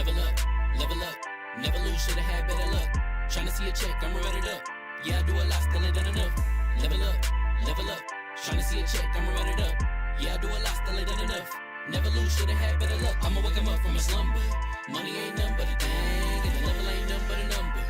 Level up, never lose, should've had better luck. Tryna see a check, I'ma run it up. Yeah, I do a lot, still ain't done enough. Level up, tryna see a check, I'ma run it up. Yeah, I do a lot, still ain't done enough. Never lose, should've had better luck. I'ma wake 'em up from a slumber. Money ain't nothing but a thing, and the level ain't nothing but a number.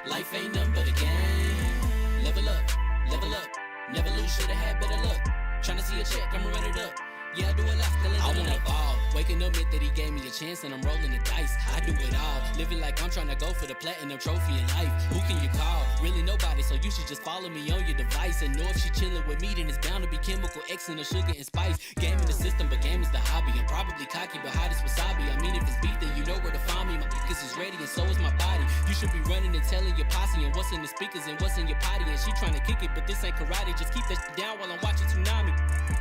Life ain't nothing but a game. Level up, never lose, should've had better luck. Tryna see a check, I'ma run it up. Yeah, I do a lot, still ain't done enough. I wanna ball. Waking up meant that he gave me a chance and I'm rolling the dice. I do it all, living like I'm trying to go for the platinum trophy in life. Who can you call? Really nobody, so you should just follow me on your device. And know if she chillin' with me, then it's bound to be chemical X and the sugar and spice. Game in the system, but game is the hobby. I'm probably cocky, but hot as wasabi. I mean, if it's beef, then you know where to find me. My focus is ready and so is my body. You should be running and telling your posse and what's in the speakers and what's in your potty. And she trying to kick it, but this ain't karate. Just keep that shit down while I'm watching Tsunami.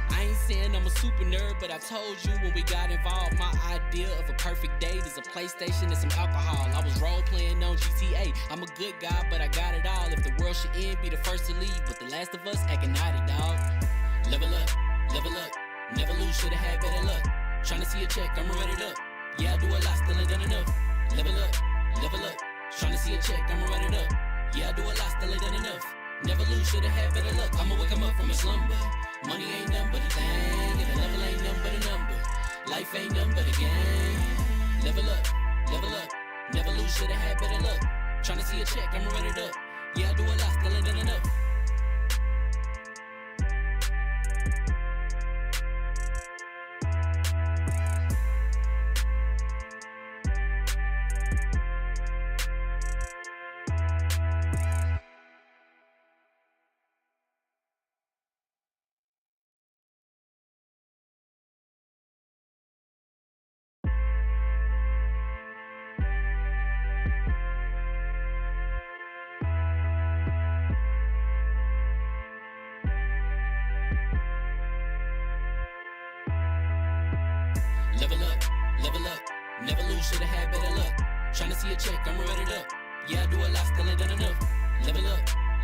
I ain't saying I'm a super nerd, but I told you when we got involved, my idea of a perfect date is a PlayStation and some alcohol. I was role playing on GTA. I'm a good guy, but I got it all. If the world should end, be the first to leave, but the last of us acting naughty, dog. Level up, never lose, should've had better luck. Tryna see a check, I'ma run it up. Yeah, I do a lot, still ain't done enough. Level up, tryna see a check, I'ma run it up. Yeah, I do a lot, still ain't done enough. Never lose, should've had better luck. I'ma wake 'em up from a slumber. Money ain't nothing but a thing, and the level ain't nothing but a number. Life ain't nothing but a game. Level up, never lose, should've had better luck. Tryna see a check, I'ma run it up. Yeah, I do a lot, still ain't done enough. Level up, never lose, should've had better luck. Tryna see a check, I'ma run it up. Yeah, I do a lot, still ain't done enough.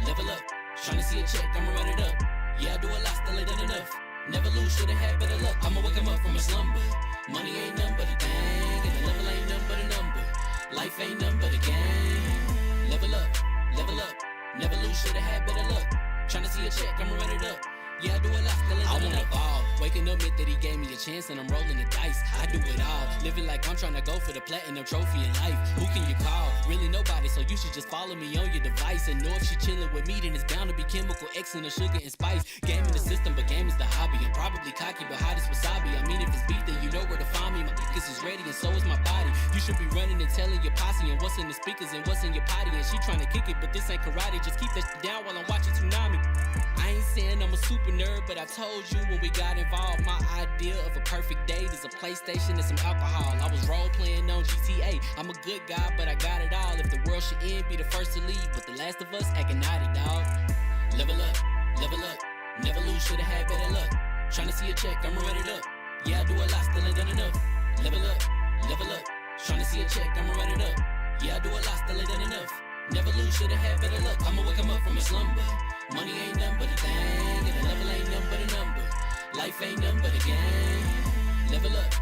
Level up, tryna see a check, I'ma run it up. Yeah, I do a lot, still ain't done enough. Never lose, should've had better luck. I'ma wake 'em up from a slumber. Money ain't nothing but a thing, and the level ain't nothing but a number. Life ain't nothing but a game. Level up, never lose, should've had better luck. Tryna see a check, I'ma run it up. Yeah, I do a lot, still ain't done enough. I wanna ball. Waking up meant that he gave me a chance and I'm rolling the dice. I do it all, living like I'm trying to go for the platinum trophy in life. Who can you call? Really nobody, so you should just follow me on your device. And know if she chillin' with me, then it's bound to be chemical X and the sugar and spice. Game in the system, but game is the hobby. I'm probably cocky, but hot as wasabi. I mean, if it's beef, then you know where to find me. My focus is ready and so is my body. You should be running and telling your posse and what's in the speakers and what's in your potty. And she trying to kick it, but this ain't karate. Just keep that shit down while I'm watching Tsunami. I ain't saying I'm a super nerd, but I told you when we got involved, my idea of a perfect date is a PlayStation and some alcohol. I was role playing on GTA. I'm a good guy, but I got it all. If the world should end, be the first to leave, but the last of us acting naughty, dog. Level up, never lose, should've had better luck. Tryna see a check, I'ma run it up. Yeah, I do a lot, still ain't done enough. Level up, tryna see a check, I'ma run it up. Yeah, I do a lot, still ain't done enough. Never lose, should've had better luck. I'ma wake 'em up from a slumber. Money ain't nothing but a thing, and the level ain't nothing but a number. Life ain't nothing but a game. Level up,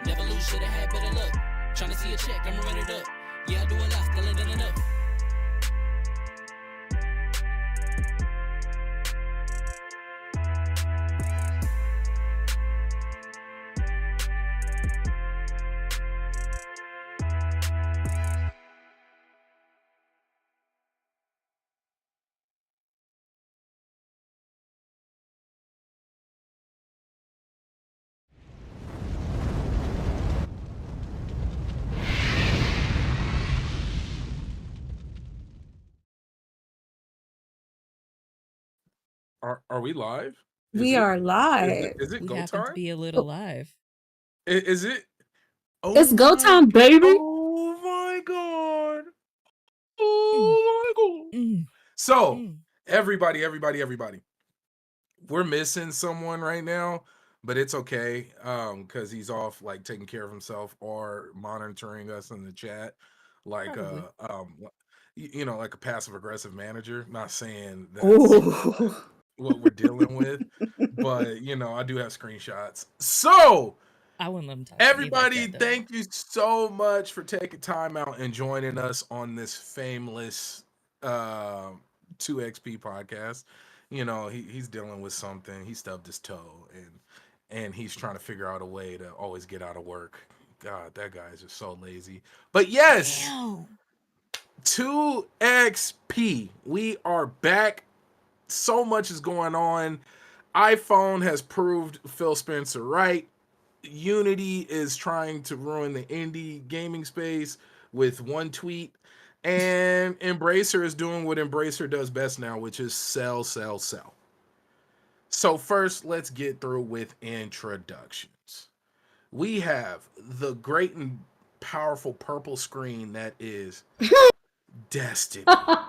never lose, should've had better luck. Tryna see a check, I'ma run it up. Yeah, I do a lot, still ain't done enough. Are we live? We are live. Is it We go happen to time? be a little live. Is it? It's go time, baby. Oh my god! Oh my god! So everybody, we're missing someone right now, but it's okay because he's off like taking care of himself or monitoring us in the chat, like you know, like a passive aggressive manager. Not saying that's what we're dealing with, but you know, I do have screenshots. So I wouldn't let him talk to me like Everybody, that, though. thank you so much for taking time out and joining us on this fameless 2XP podcast. You know, he's dealing with something. He stubbed his toe and he's trying to figure out a way to always get out of work. God, that guy is just so lazy. But yes, Damn. 2XP. We are back. So much is going on. iPhone has proved Phil Spencer right. Unity is trying to ruin the indie gaming space with one tweet. And Embracer is doing what Embracer does best now, which is sell, sell, sell. So first, let's get through with introductions. We have the great and powerful purple screen that is Destiny. I'm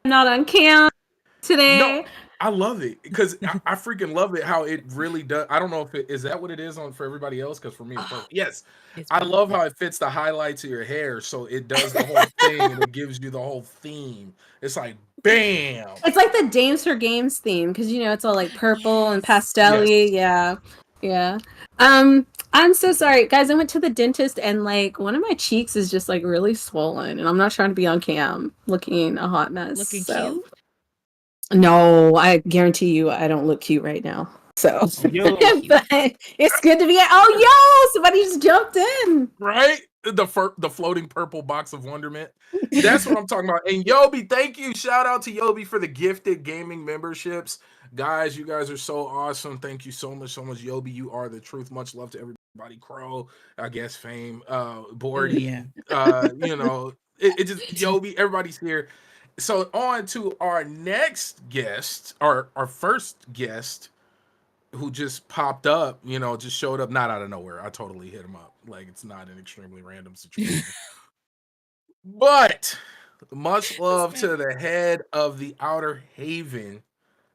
not on cam today. No, I love it because I freaking love it how it really does. I don't know if it is that what it is on for everybody else, because for me, it's purple. Yes, I love how it fits the highlights of your hair, so it does the whole thing and it gives you the whole theme. It's like bam. It's like the Dames for Games theme because it's all like purple and pastel-y. Yeah. I'm so sorry, guys. I went to the dentist and like one of my cheeks is just like really swollen, and I'm not trying to be on cam looking a hot mess. Looking so. cute? No, I guarantee you I don't look cute right now. So Yo. but it's good to be yo, somebody just jumped in. Right? The floating purple box of wonderment. That's what I'm talking about. And Yobi, thank you. Shout out to Yobi for the gifted gaming memberships. Guys, you guys are so awesome. Thank you so much, Yobi. You are the truth. Much love to everybody. Crow, I guess, Fame, Bordy, it just Yobi, everybody's here. So on to our next guest, our first guest, who just popped up, just showed up, not out of nowhere. I totally hit him up. Like, it's not an extremely random situation. But much love to the head of the Outer Haven,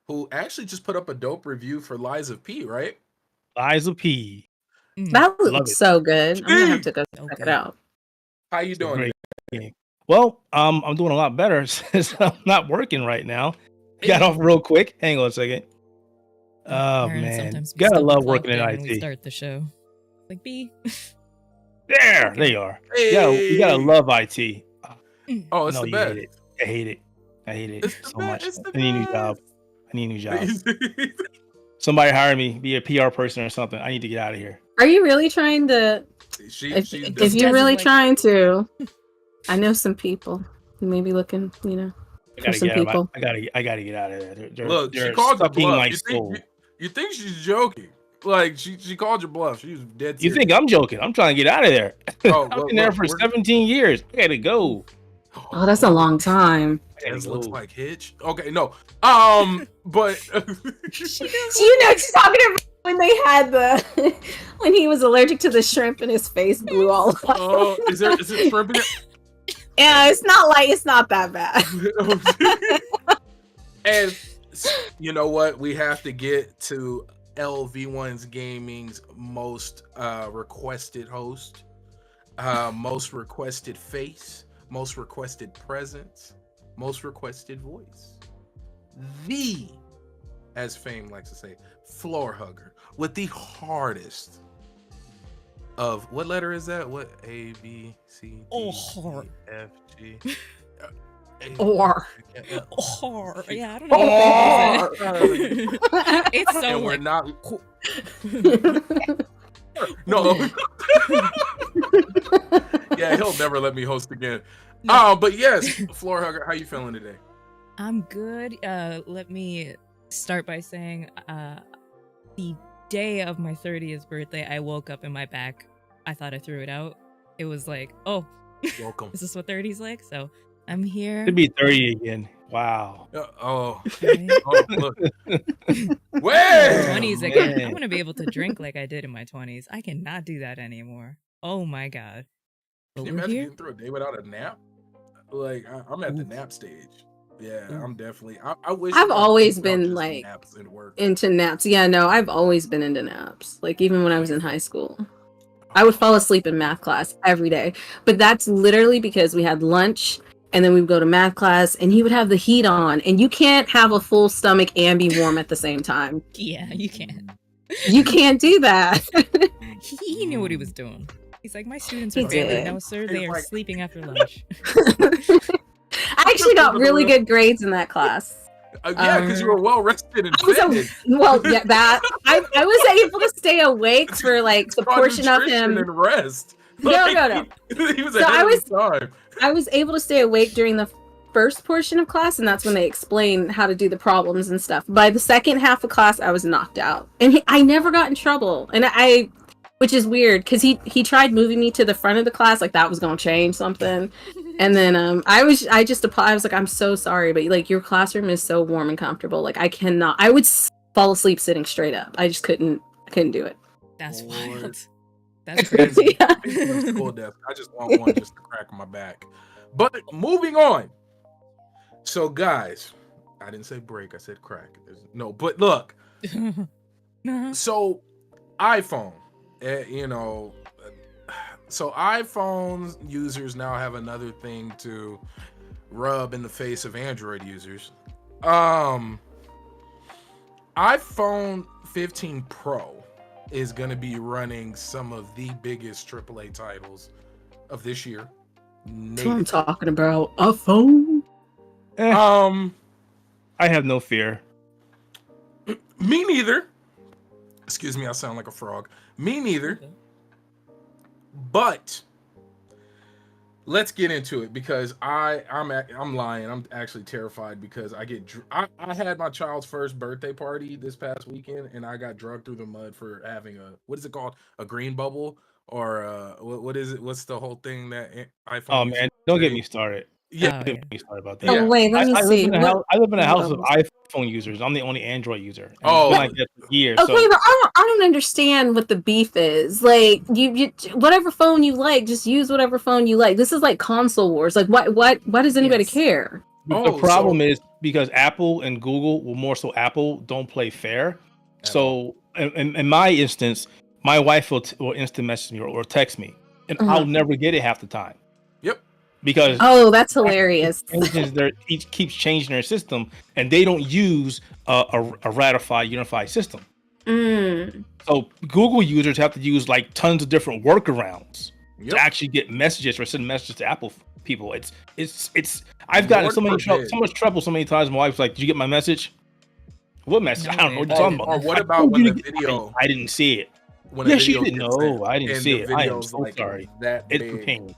who actually just put up a dope review for Lies of P, right? Lies of P. That looks so good. I'm gonna have to go check it out. How you doing? Well, I'm doing a lot better since I'm not working right now. Got off real quick. Hang on a second. Oh man, gotta love working in IT. We start the show. Like B. There you are. Hey. Yeah, you gotta love IT. Oh, it's the best. I hate it so much. I need a new job. Somebody hire me, be a PR person or something. I need to get out of here. Are you really trying to? If you're really trying to, I know some people who may be looking, for some people. I gotta get out of there. Look, she called you bluff. You think she's joking? Like she called you bluff. She was dead serious. You think I'm joking? I'm trying to get out of there. I've been there for 17 years. I gotta go. Oh, that's a long time. It looks like Hitch. Okay, no. But she's talking about when they had when he was allergic to the shrimp and his face blew all up. Oh, is it shrimp in it? Yeah, it's not that bad. And you know what? We have to get to LV1's Gaming's most requested host, most requested face, most requested presence, most requested voice. As Fame likes to say, floor hugger with the hardest of what letter is that? What? A, B, C, D, E, F, G. Or. Yeah, I don't know. It's so. And we're not. No. Yeah, he'll never let me host again. No. But yes, floor hugger, how you feeling today? I'm good. Let me start by saying, the day of my 30th birthday, I woke up and my back, I thought I threw it out. It was like, oh, welcome. Is this what 30's like? So I'm here. To be 30 again. Wow. Oh, look. Well, 20s again. I want to be able to drink like I did in my 20s. I cannot do that anymore. Oh my god. Can you imagine getting through a day without a nap? Like I'm at the nap stage. Yeah, I'm definitely. I wish I've always been like into naps. Yeah, no, I've always been into naps. Like even when I was in high school, I would fall asleep in math class every day. But that's literally because we had lunch and then we would go to math class and he would have the heat on, and you can't have a full stomach and be warm at the same time. Yeah, you can. You can't do that. He knew what he was doing. He's like, my students He are failing. did. No, sir, they are like- sleeping after lunch. I actually got really good grades in that class. Yeah, because you were well rested and I was fed. well, yeah, that I was able to stay awake for like It's the called portion of nutrition him. and rest. No. He was So ahead I of was- his time. I was able to stay awake during the first portion of class, and that's when they explain how to do the problems and stuff. By the second half of class, I was knocked out, and I never got in trouble. And which is weird, because he tried moving me to the front of the class, like that was gonna change something. And then I was like, I'm so sorry, but like your classroom is so warm and comfortable. Like I would fall asleep sitting straight up. I just couldn't do it. That's Lord. wild. That's crazy. Yeah. School desk. I just want one just to crack my back. But moving on. So guys, I didn't say break, I said crack. But look. So iPhone, so iPhone users now have another thing to rub in the face of Android users. iPhone 15 Pro is going to be running some of the biggest AAA titles of this year. That's what I'm talking about. A phone. I have no fear. Me neither. Excuse me, I sound like a frog. Me neither. Okay. But let's get into it, because I'm lying. I'm actually terrified because I had my child's first birthday party this past weekend, and I got drugged through the mud for having what is it called? A green bubble, or what is it? What's the whole thing that iPhone? Oh man, don't get me started. Yeah. Oh, Don't get me started about that. Oh Yeah. wait, let me I see. live in a house of bubbles? iPhone users. I'm the only Android user. And Oh. it's been like that for years. Okay, So but I don't understand what the beef is. Like you whatever phone you like, just use whatever phone you like. This is like console wars. Like why does anybody Yes. care? the problem is because Apple and Google, well, more so Apple, don't play fair. At So in my instance, my wife will instant message me or text me, and I'll never get it half the time. Yep. Because Oh, that's hilarious. each keeps changing their system, and they don't use a ratified unified system. So Google users have to use like tons of different workarounds to actually get messages or send messages to Apple people. It's I've gotten so much trouble so many times. My wife's like, "Did you get my message?" What message? I don't know what you're talking about. Or what about when the video? I didn't see it. When the Yes, you video didn't. gets No, sent I didn't and see the it. I am video's, so like, sorry. That It's big. a pain.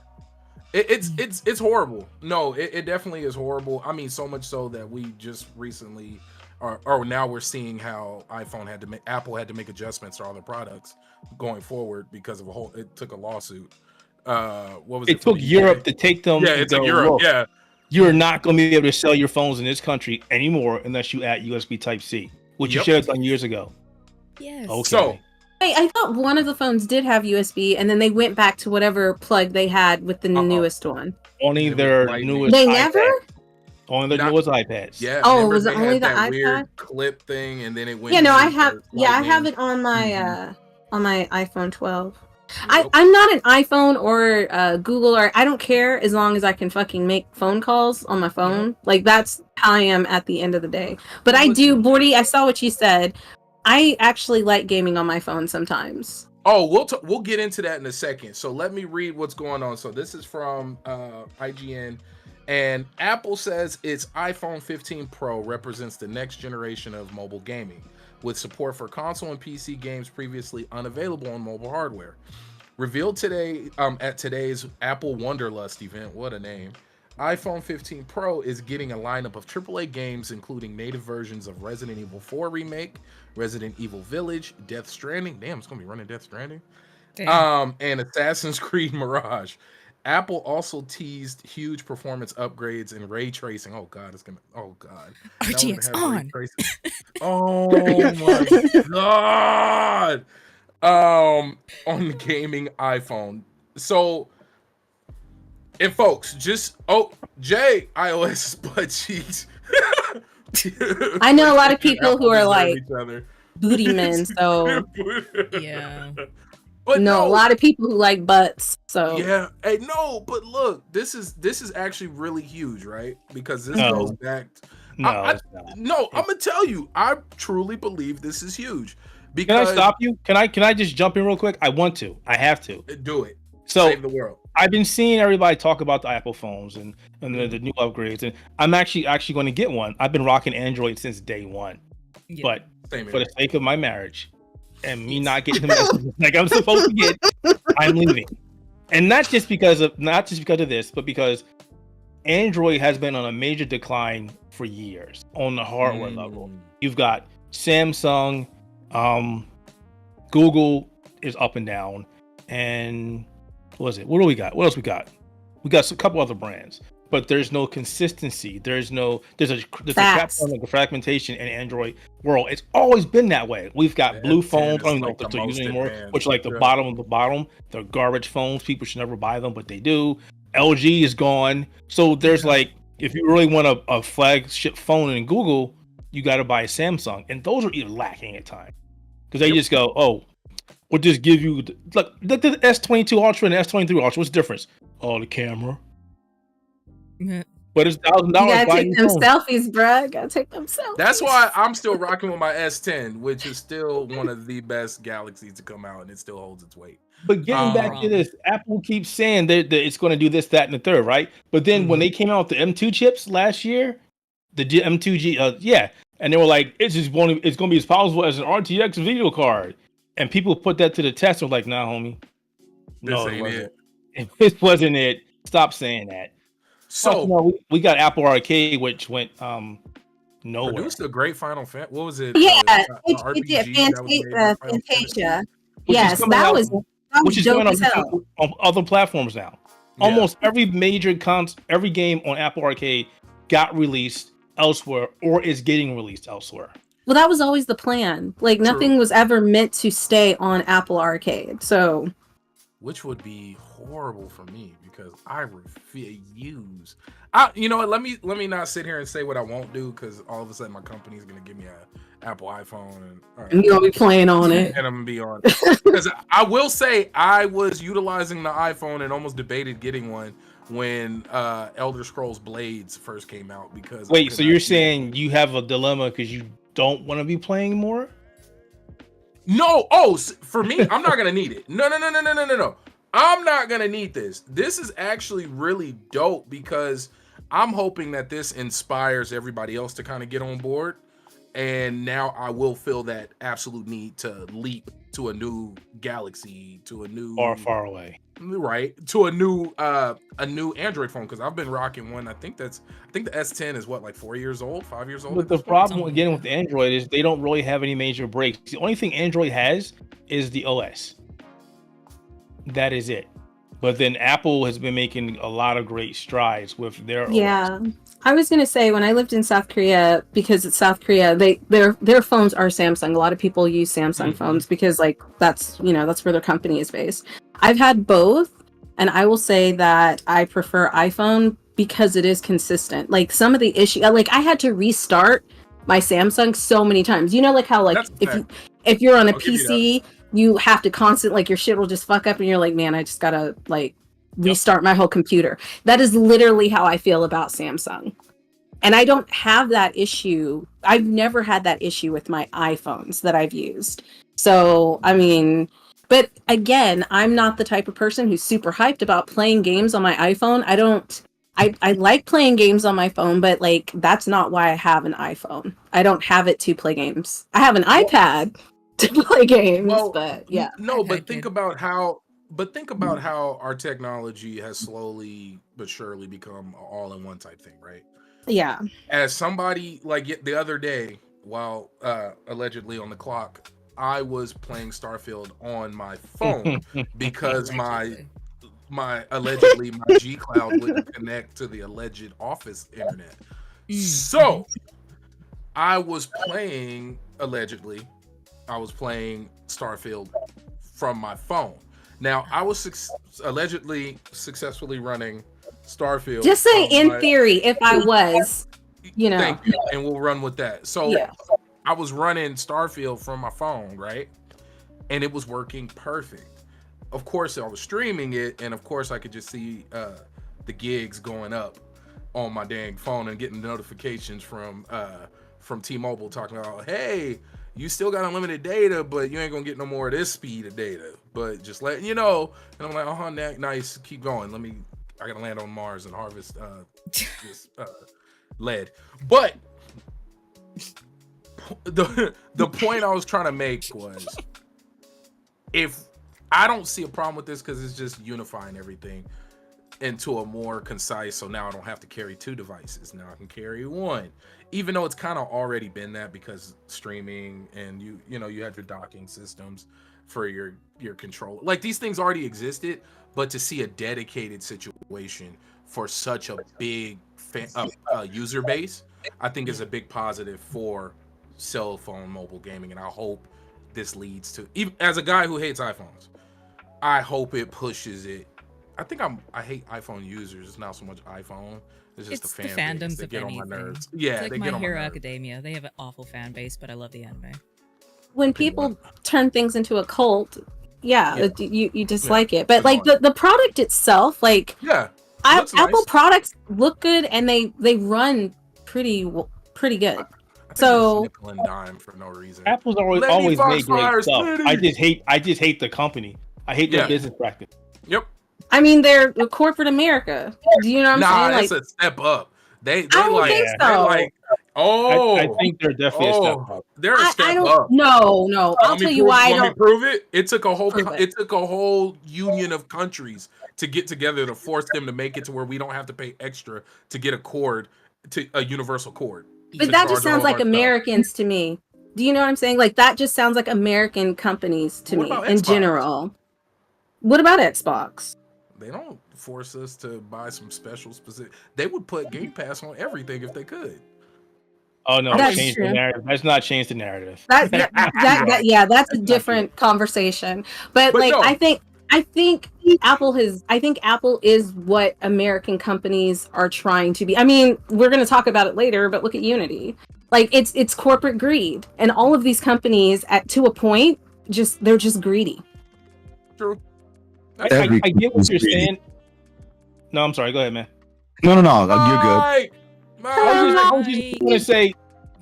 It's horrible. No, it definitely is horrible. I mean, so much so that we just recently, or now we're seeing how Apple had to make adjustments to all their products going forward because of it took a lawsuit. What was it? It took Europe to take them. Yeah, it took Europe. Look, Yeah, you're not going to be able to sell your phones in this country anymore unless you add USB Type C, which you should have done years ago. Yes. Okay. So Wait, I thought one of the phones did have USB, and then they went back to whatever plug they had with the newest one. only It was their lightning. newest. They iPad. never? Only their newest iPads. yeah. Oh, remember was it they only had the that iPad? weird clip thing, and then it went. Yeah, no, I into have. Yeah, I have lightning. it on my iPhone 12. Nope. I'm not an iPhone or Google, or I don't care as long as I can fucking make phone calls on my phone. Like that's how I am at the end of the day. But I do, Bordy. I saw what you said. I actually like gaming on my phone sometimes. Oh, we'll get into that in a second. So let me read what's going on. So this is from IGN, and Apple says its iPhone 15 Pro represents the next generation of mobile gaming, with support for console and PC games previously unavailable on mobile hardware. Revealed today at today's Apple Wonderlust event, what a name, iPhone 15 Pro is getting a lineup of AAA games, including native versions of Resident Evil 4 Remake, Resident Evil Village, Death Stranding. Damn, it's going to be running Death Stranding. Damn. And Assassin's Creed Mirage. Apple also teased huge performance upgrades and ray tracing. Oh God, it's gonna. Oh God, RTX on. Oh my God. On the gaming iPhone. So, and folks, Jay, iOS butt cheeks. I know a lot of people who are like each other. booty men, so Yeah. But no, a lot of people who like butts. So yeah, hey, no, but look, this is actually really huge, right? Because this No. goes back. No, it's not. No, I'm gonna tell you, I truly believe this is huge Because Can I stop you? Can I just jump in real quick? I want to. I have to. do it. So Save the world. I've been seeing everybody talk about the Apple phones and the new upgrades, and I'm actually going to get one. I've been rocking Android since day one, but for the sake of my marriage and me not getting the messages like I'm supposed to get, I'm leaving. And not just because of this, but because Android has been on a major decline for years on the hardware level. You've got Samsung, Google is up and down, and what is it? What do we got? What else we got? We got a couple other brands, but there's no consistency. There's a fragmentation in Android world. It's always been that way. We've got blue phones. I don't know if they're still using anymore, which are like the bottom of the bottom. They're garbage phones. People should never buy them, but they do. LG is gone. So there's like, if you really want a flagship phone in Google, you got to buy a Samsung, and those are even lacking at times because they just go, oh. We'll just give you look the S22 Ultra and the S23 Ultra. What's the difference? Oh, the camera. But it's $1,000. You gotta take them selfies, bro. Gotta take them selfies. That's why I'm still rocking with my S10, which is still one of the best Galaxies to come out, and it still holds its weight. But getting back to this, Apple keeps saying that it's going to do this, that, and the third, right? But then when they came out with the M2 chips last year, the M2G, and they were like, it's going to be as powerful as an RTX video card. And people put that to the test. They're like, nah, homie. No, it wasn't. It wasn't it. Stop saying that. So we got Apple Arcade, which went nowhere. Produced a great Final Fantasy. What was it? Yeah, it did. Fantasia. Yes, that was going on other platforms now. Yeah. Almost every major every game on Apple Arcade got released elsewhere or is getting released elsewhere. Well, that was always the plan. Like, nothing was ever meant to stay on Apple Arcade. So, which would be horrible for me because I refuse. You know what? Let me not sit here and say what I won't do because all of a sudden my company is gonna give me an Apple iPhone and you're gonna be playing on it, and I'm gonna be on it. Because I will say I was utilizing the iPhone and almost debated getting one when Elder Scrolls Blades first came out. Because wait, so you're saying you have a dilemma because you don't want to be playing more? No. For me, I'm not gonna need it. No. I'm not gonna need this. This is actually really dope because I'm hoping that this inspires everybody else to kind of get on board. And now I will feel that absolute need to leap to a new Galaxy, to a new far away, right? To a new Android phone because I've been rocking one. I think the S10 is what, like 4 years old, 5 years old. But the problem again with the Android is they don't really have any major breaks. The only thing Android has is the OS. That is it. But then Apple has been making a lot of great strides with their OS. I was gonna say when I lived in South Korea, because it's South Korea, their phones are Samsung. A lot of people use Samsung phones because like that's where their company is based. I've had both, and I will say that I prefer iPhone because it is consistent. Like some of the issue, like I had to restart my Samsung so many times. You know, like how like if you're on a PC, you have to like your shit will just fuck up, and you're like, man, I just gotta like restart my whole computer. That is literally how I feel about Samsung. And I don't have that issue. I've never had that issue with my iPhones that I've used. So, I mean, but again, I'm not the type of person who's super hyped about playing games on my iPhone. I like playing games on my phone, but like, that's not why I have an iPhone. I don't have it to play games. I have an iPad to play games, but yeah. No, but think about how our technology has slowly but surely become an all-in-one type thing, right? Yeah. As somebody like the other day, while allegedly on the clock, I was playing Starfield on my phone because my allegedly my G Cloud wouldn't connect to the alleged office internet. So I was playing Starfield from my phone. Now, I was allegedly successfully running Starfield. Just say in theory, if I was, Thank you, and we'll run with that. So I was running Starfield from my phone, right? And it was working perfect. Of course, I was streaming it, and of course, I could just see the gigs going up on my dang phone and getting notifications from T-Mobile talking about, hey, you still got unlimited data, but you ain't gonna get no more of this speed of data. But just letting you know. And I'm like, nice, keep going. I gotta land on Mars and harvest this lead. But the point I was trying to make was, if I don't see a problem with this because it's just unifying everything into a more concise, so now I don't have to carry 2 devices. Now I can carry 1, even though it's kind of already been that, because streaming and you had your docking systems for your controller. Like, these things already existed, but to see a dedicated situation for such a big user base, I think is a big positive for cell phone mobile gaming. And I hope this leads to, even as a guy who hates iPhones, I hope it pushes it. I hate iPhone users. It's not so much iPhone. It's just the fandoms that get on my nerves. Yeah, it's like they My get on my Hero nerves. Academia. They have an awful fan base, but I love the anime. When people turn things into a cult, you dislike it. But like annoying. the product itself, like Apple nice. products look good and they run pretty good. I think So it's nickel and dime for no reason. Apple's always made great stuff. I just hate the company. I hate their business practice. Yep. I mean, they're corporate America. Do you know what I'm saying? It's a step up. They I don't like, think so. they're like, I think they're definitely a step up. They're a step I don't, up. No. I'll tell you why I Want me don't to prove it? It took a whole Prove it. it took a whole union of countries to get together to force them to make it to where we don't have to pay extra to get a universal cord. But that just sounds like Americans to me. Do you know what I'm saying? Like, that just sounds like American companies to me in general. What about Xbox? They don't force us to buy some special specific. They would put Game Pass on everything if they could. Oh no, change the narrative. Let's not change the narrative. That's a different conversation. But like, no. I think Apple is what American companies are trying to be. I mean, we're going to talk about it later, but look at Unity. Like, it's corporate greed, and all of these companies, to a point, they're just greedy. True. I get what you're saying. No, I'm sorry. Go ahead, man. No, you're good. I was just going to say,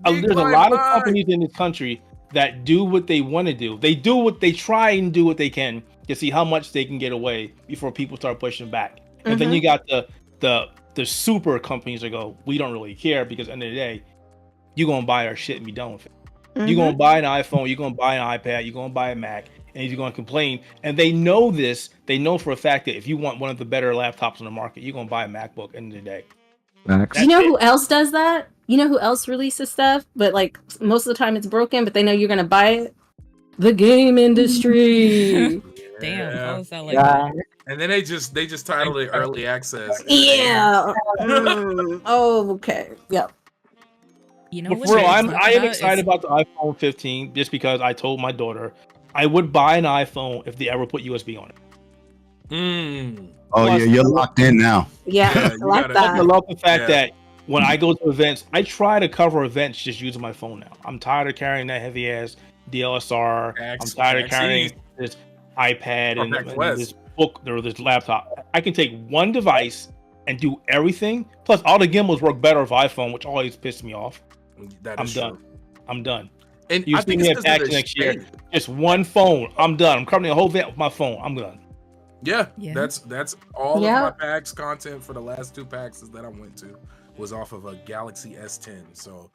there's a lot of companies in this country that do what they want to do. They try and do what they can to see how much they can get away before people start pushing back. And then you got the super companies that go, we don't really care, because at the end of the day, you're going to buy our shit and be done with it. You're going to buy an iPhone, you're going to buy an iPad, you're going to buy a Mac, and you're going to complain. And they know this. They know for a fact that if you want one of the better laptops on the market, you're going to buy a MacBook at the end of the day. Do you know who else does that? You know who else releases stuff, but like most of the time it's broken, but they know you're going to buy it? The game industry. Damn, how is that like that? And then they just titled it early access. Yeah. Oh, okay. Yep. You know what? I am excited about the iPhone 15 just because I told my daughter I would buy an iPhone if they ever put USB on it. Oh yeah, you're locked in now. Yeah, I like that. I love the fact that when I go to events, I try to cover events just using my phone now. I'm tired of carrying that heavy ass DLSR. I'm tired of carrying this iPad and this book or this laptop. I can take one device and do everything. Plus, all the gimbals work better with iPhone, which always pisses me off. I'm done. And you see me at PAX next year, just one phone. I'm done. I'm covering the whole event with my phone. I'm done. Yeah. That's all of my PAX content for the last 2 PAXs that I went to was off of a Galaxy S10. So,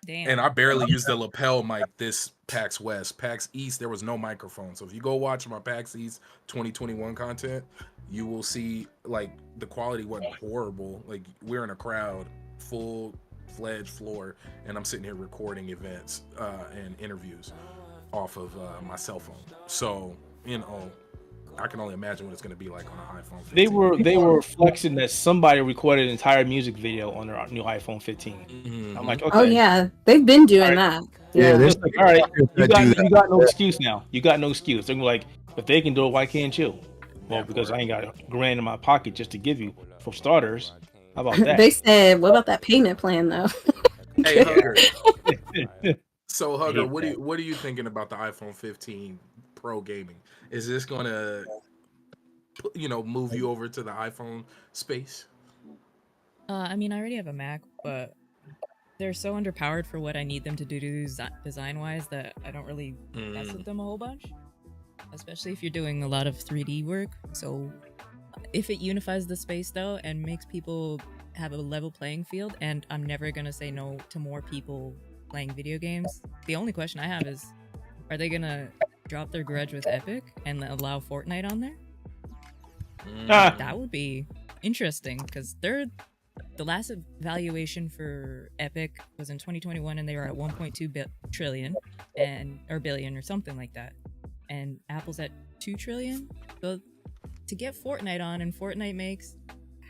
and I barely used the lapel mic this PAX West. PAX East, there was no microphone. So if you go watch my PAX East 2021 content, you will see like the quality wasn't horrible. Like, we're in a crowd, full-fledged floor, and I'm sitting here recording events and interviews off of my cell phone. So, I can only imagine what it's going to be like on an iPhone 15. They were flexing that somebody recorded an entire music video on their new iPhone 15. I'm like, okay. Oh yeah, they've been doing that. Yeah, like, all right, you got no excuse now. You got no excuse. They're like, if they can do it, why can't you? Well, because I ain't got $1,000 in my pocket just to give you, for starters. How about that? They said, what about that payment plan though? Hey, Hugger. So, Hugger, what are you thinking about the iPhone 15 Pro gaming? Is this gonna, move you over to the iPhone space? I mean, I already have a Mac, but they're so underpowered for what I need them to do design wise that I don't really mess with them a whole bunch. Especially if you're doing a lot of 3D work. So if it unifies the space though and makes people have a level playing field, and I'm never gonna say no to more people playing video games. The only question I have is, are they gonna drop their grudge with Epic and allow Fortnite on there? That would be interesting because the last evaluation for Epic was in 2021 and they were at 1.2 trillion or billion or something like that. And Apple's at 2 trillion. So to get Fortnite on, and Fortnite makes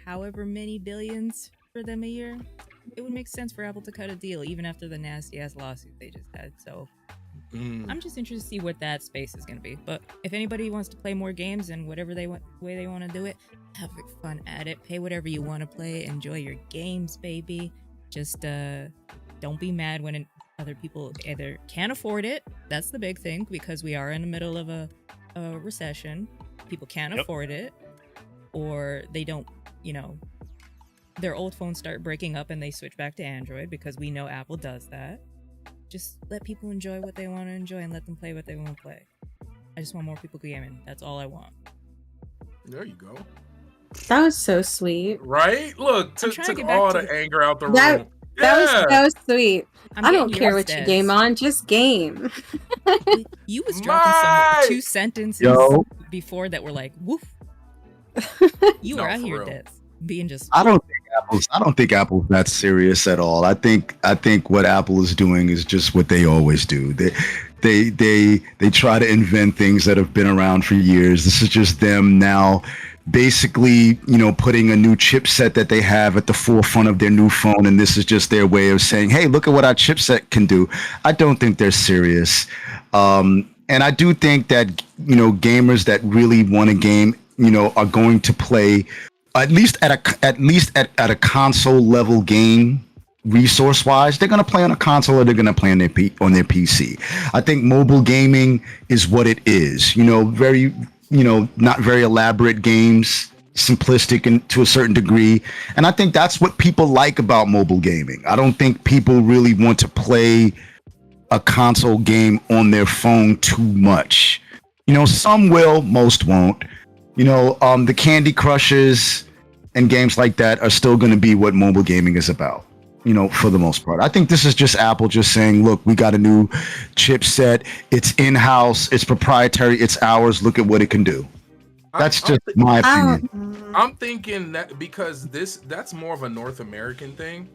however many billions for them a year, it would make sense for Apple to cut a deal even after the nasty ass lawsuit they just had. So I'm just interested to see what that space is going to be. But if anybody wants to play more games and whatever way they want to do it, have fun at it. Pay whatever you want to play. Enjoy your games, baby. Just don't be mad when other people either can't afford it. That's the big thing, because we are in the middle of a recession. People can't afford it, or they don't, their old phones start breaking up and they switch back to Android, because we know Apple does that. Just let people enjoy what they want to enjoy and let them play what they want to play. I just want more people gaming. That's all I want. There you go. That was so sweet. Right? Look, took all the anger out the room. That was so sweet. I don't care what you game on, just game. You was dropping some 2 sentences before that were like, woof. You were out here, Des, being just. I don't think Apple's that serious at all. I think what Apple is doing is just what they always do. They try to invent things that have been around for years. This is just them now, basically, putting a new chipset that they have at the forefront of their new phone, and this is just their way of saying, hey, look at what our chipset can do. I don't think they're serious. And I do think that, gamers that really want a game, are going to play at least at a console level game. Resource wise, they're going to play on a console or they're going to play on their PC. I think mobile gaming is what it is, very, not very elaborate games, simplistic and to a certain degree. And I think that's what people like about mobile gaming. I don't think people really want to play a console game on their phone too much. Some will, most won't. The Candy Crushes and games like that are still going to be what mobile gaming is about, for the most part. I think this is just Apple just saying, look, we got a new chipset. It's in-house. It's proprietary. It's ours. Look at what it can do. That's just my opinion. I'm thinking that because that's more of a North American thing,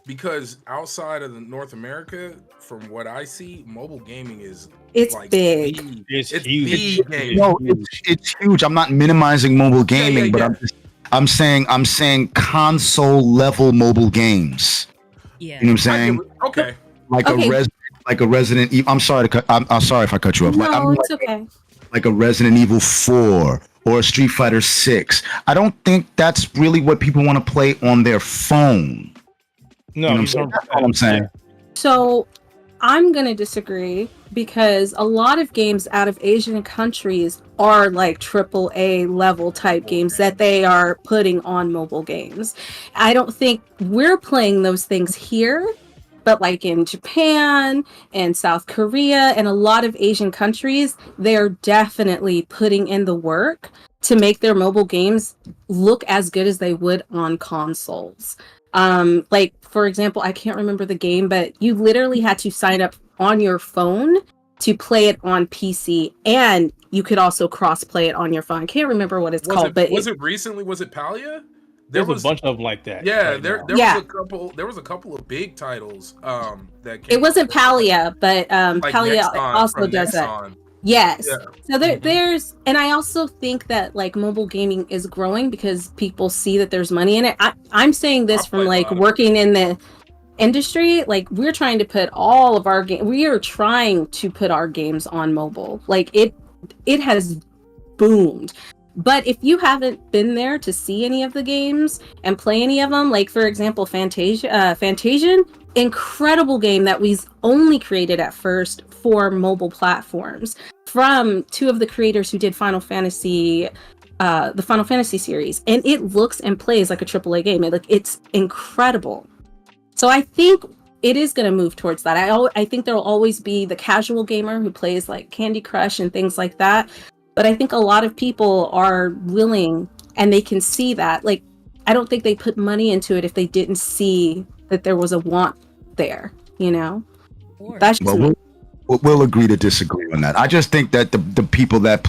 because outside of the North America, from what I see, mobile gaming is like big. It's huge. Big. No, it's huge. I'm not minimizing mobile gaming, but I'm saying console level mobile games. Yeah. You know what I'm saying? Okay. Like a Resident Evil. I'm sorry if I cut you off. No, it's okay. Like a Resident Evil 4 or a Street Fighter 6. I don't think that's really what people want to play on their phone. No, that's all I'm saying. So I'm going to disagree, because a lot of games out of Asian countries are like AAA level type games that they are putting on mobile games. I don't think we're playing those things here, but like in Japan and South Korea and a lot of Asian countries, they're definitely putting in the work to make their mobile games look as good as they would on consoles. Like, for example, I can't remember the game, but you literally had to sign up on your phone to play it on PC, and you could also cross-play it on your phone. I can't remember what it's called, but was it recently? Was it Palia? There was a bunch of them like that. Yeah, there was a couple of big titles that came. It wasn't Palia, but like Palia Nexon, also does Nexon. that. Yes. Yeah. So there's, and I also think that like mobile gaming is growing because people see that there's money in it. I'm saying this from like working in the industry. Like, we're trying to put all of our we are trying to put our games on mobile. Like it has boomed. But if you haven't been there to see any of the games and play any of them, like for example, Fantasian, incredible game that was only created at first for mobile platforms from two of the creators who did Final Fantasy, the Final Fantasy series, and it looks and plays like a AAA game. It's incredible. So I think it is going to move towards that. I think there will always be the casual gamer who plays like Candy Crush and things like that. But I think a lot of people are willing and they can see that. Like, I don't think they put money into it if they didn't see that there was a want there, you know? That's just we'll agree to disagree on that. I just think that the people that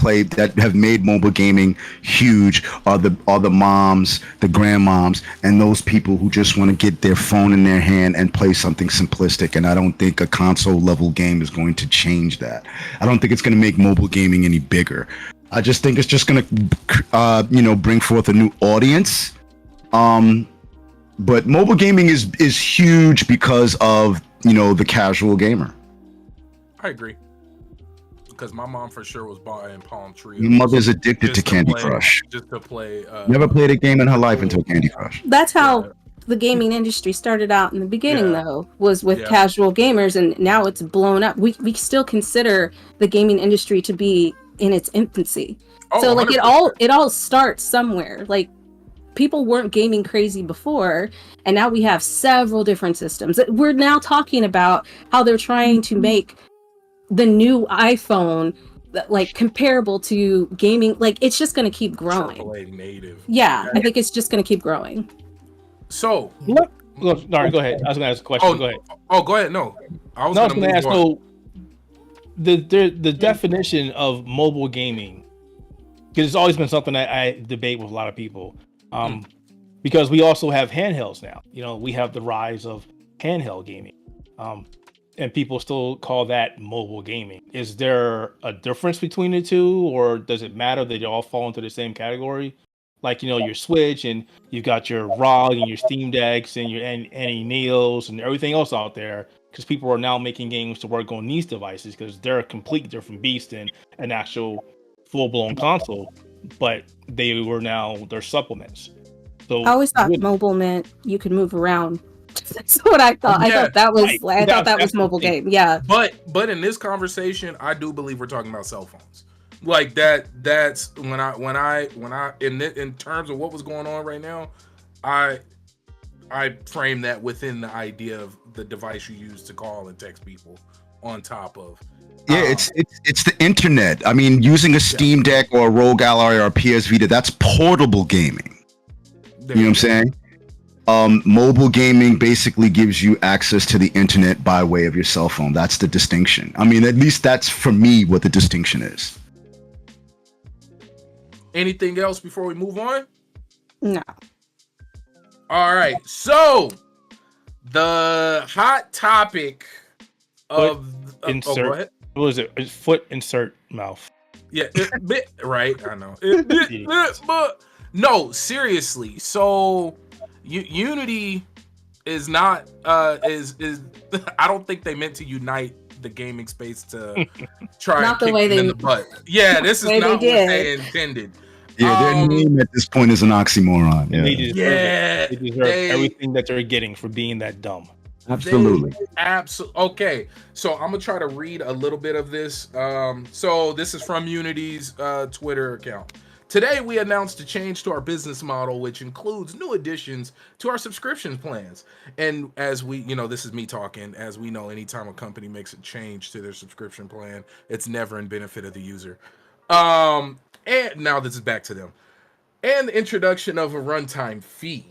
have made mobile gaming huge are the moms, the grandmoms, and those people who just want to get their phone in their hand and play something simplistic. And I don't think a console level game is going to change that. I don't think it's going to make mobile gaming any bigger. I just think it's just going to bring forth a new audience. But mobile gaming is huge because of the casual gamer. I agree. Because my mom for sure was buying Palm Tree. Your mother's addicted to Candy Crush. Just to play. Never played a game in her life until Candy Crush. That's how the gaming industry started out in the beginning, though, was with casual gamers, and now it's blown up. We still consider the gaming industry to be in its infancy. So like 100%. it all starts somewhere. Like, people weren't gaming crazy before, and now we have several different systems. We're now talking about how they're trying to make the new iPhone like comparable to gaming. Like, it's just going to keep growing. AAA native. Yeah, I think it's just going to keep growing. So, go ahead. I was going to ask a question. Go ahead. Oh, go ahead. No, I was going to ask. So, the definition of mobile gaming, because it's always been something that I debate with a lot of people. Because we also have handhelds now. We have the rise of handheld gaming. And people still call that mobile gaming. Is there a difference between the two, or does it matter that they all fall into the same category? Like, your Switch, and you've got your ROG and your Steam Decks and your Neos and everything else out there, because people are now making games to work on these devices because they're a completely different beast than an actual full-blown console, but they're supplements. So I always thought mobile meant you could move around. That's what I thought. I thought that was mobile game. Yeah. But in this conversation, I do believe we're talking about cell phones. Like that's when I in terms of what was going on right now, I frame that within the idea of the device you use to call and text people on top of. Yeah, it's the internet. I mean, using a Steam Deck or a ROG Ally or a PS Vita, that's portable gaming. You know what I'm saying? Mobile gaming basically gives you access to the internet by way of your cell phone. That's the distinction. I mean, at least that's for me what the distinction is. Anything else before we move on? No. All right. So the hot topic of insert. go ahead. What was it? Foot insert mouth. Yeah, right. I know. But no, seriously. So Unity is not is I don't think they meant to unite the gaming space to try not and the way kick them in they the butt. Yeah, this is not what they intended. Yeah, their name at this point is an oxymoron. Yeah, they deserve everything that they're getting for being that dumb. Absolutely. Okay, so I'm gonna try to read a little bit of this. So this is from Unity's Twitter account. Today, we announced a change to our business model, which includes new additions to our subscription plans. And as we, this is me talking, as we know, anytime a company makes a change to their subscription plan, it's never in benefit of the user. And now this is back to them. And the introduction of a runtime fee.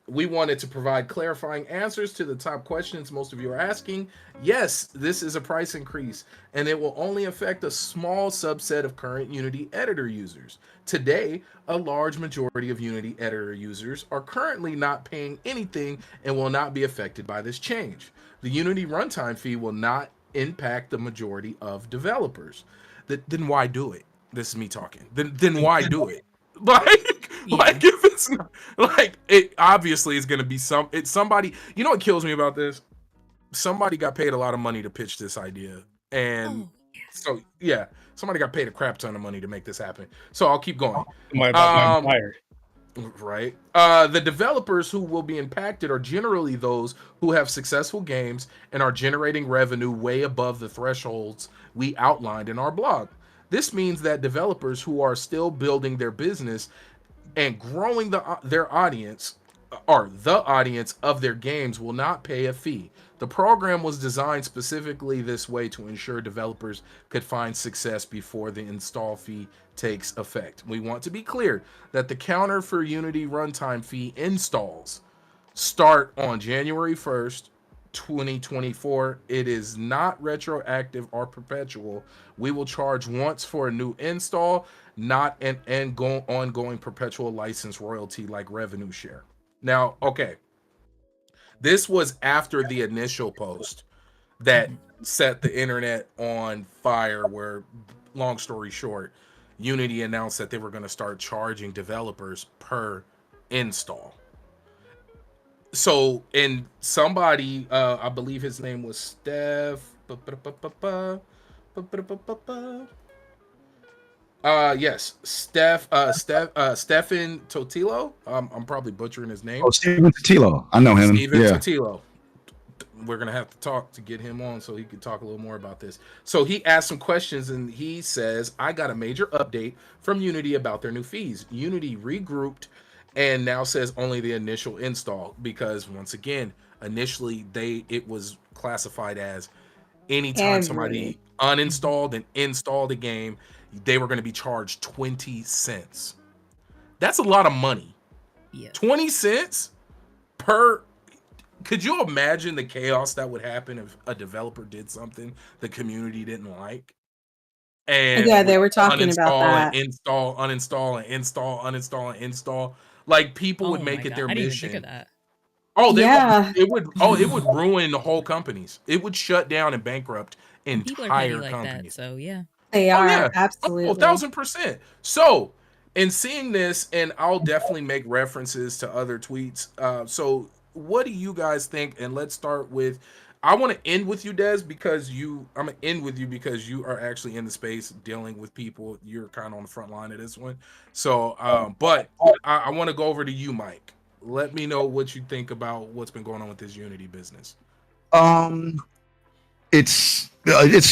We wanted to provide clarifying answers to the top questions most of you are asking. Yes, this is a price increase, and it will only affect a small subset of current Unity editor users. Today, a large majority of Unity editor users are currently not paying anything and will not be affected by this change. The Unity runtime fee will not impact the majority of developers. Then why do it? This is me talking. Then why do it? Like if it's not, like it obviously is going to be somebody. You know what kills me about this? Somebody got paid a lot of money to pitch this idea, and so yeah, somebody got paid a crap ton of money to make this happen. So I'll keep going. Right. The developers who will be impacted are generally those who have successful games and are generating revenue way above the thresholds we outlined in our blog. This means that developers who are still building their business and growing their audience or the audience of their games will not pay a fee. The program was designed specifically this way to ensure developers could find success before the install fee takes effect. We want to be clear that the counter for Unity runtime fee installs start on January 1st, 2024. It is not retroactive or perpetual. We will charge once for a new install, not an ongoing perpetual license royalty like revenue share. Now, okay, this was after the initial post that set the internet on fire, where, long story short, Unity announced that they were going to start charging developers per install. So, and somebody, I believe his name was Steph. Yes, Stefan Totilo. I'm probably butchering his name. Oh, Steven Totilo. I know him. Steven Yeah. Totilo. We're gonna have to talk to get him on so he can talk a little more about this. So he asked some questions and he says, I got a major update from Unity about their new fees. Unity regrouped and now says only the initial install, because once again, initially it was classified as anytime somebody uninstalled and installed a game, they were going to be charged 20 cents. That's a lot of money. Yeah. 20 cents per. Could you imagine the chaos that would happen if a developer did something the community didn't like? And Yeah, they were talking about that. and install, uninstall, and install, uninstall, and install. Like, people would Oh make my it God, their I didn't even mission. think of that. Oh, Yeah. it would ruin the whole companies. It would shut down and bankrupt People are petty entire like companies. that, so yeah. They Oh are, yeah, absolutely. 1,000%. So, in seeing this, and I'll definitely make references to other tweets. So, what do you guys think? And let's start with. I want to end with you, Des, because I'm gonna end with you because you are actually in the space dealing with people. You're kind of on the front line of this one. So, but I want to go over to you, Mike. Let me know what you think about what's been going on with this Unity business. It's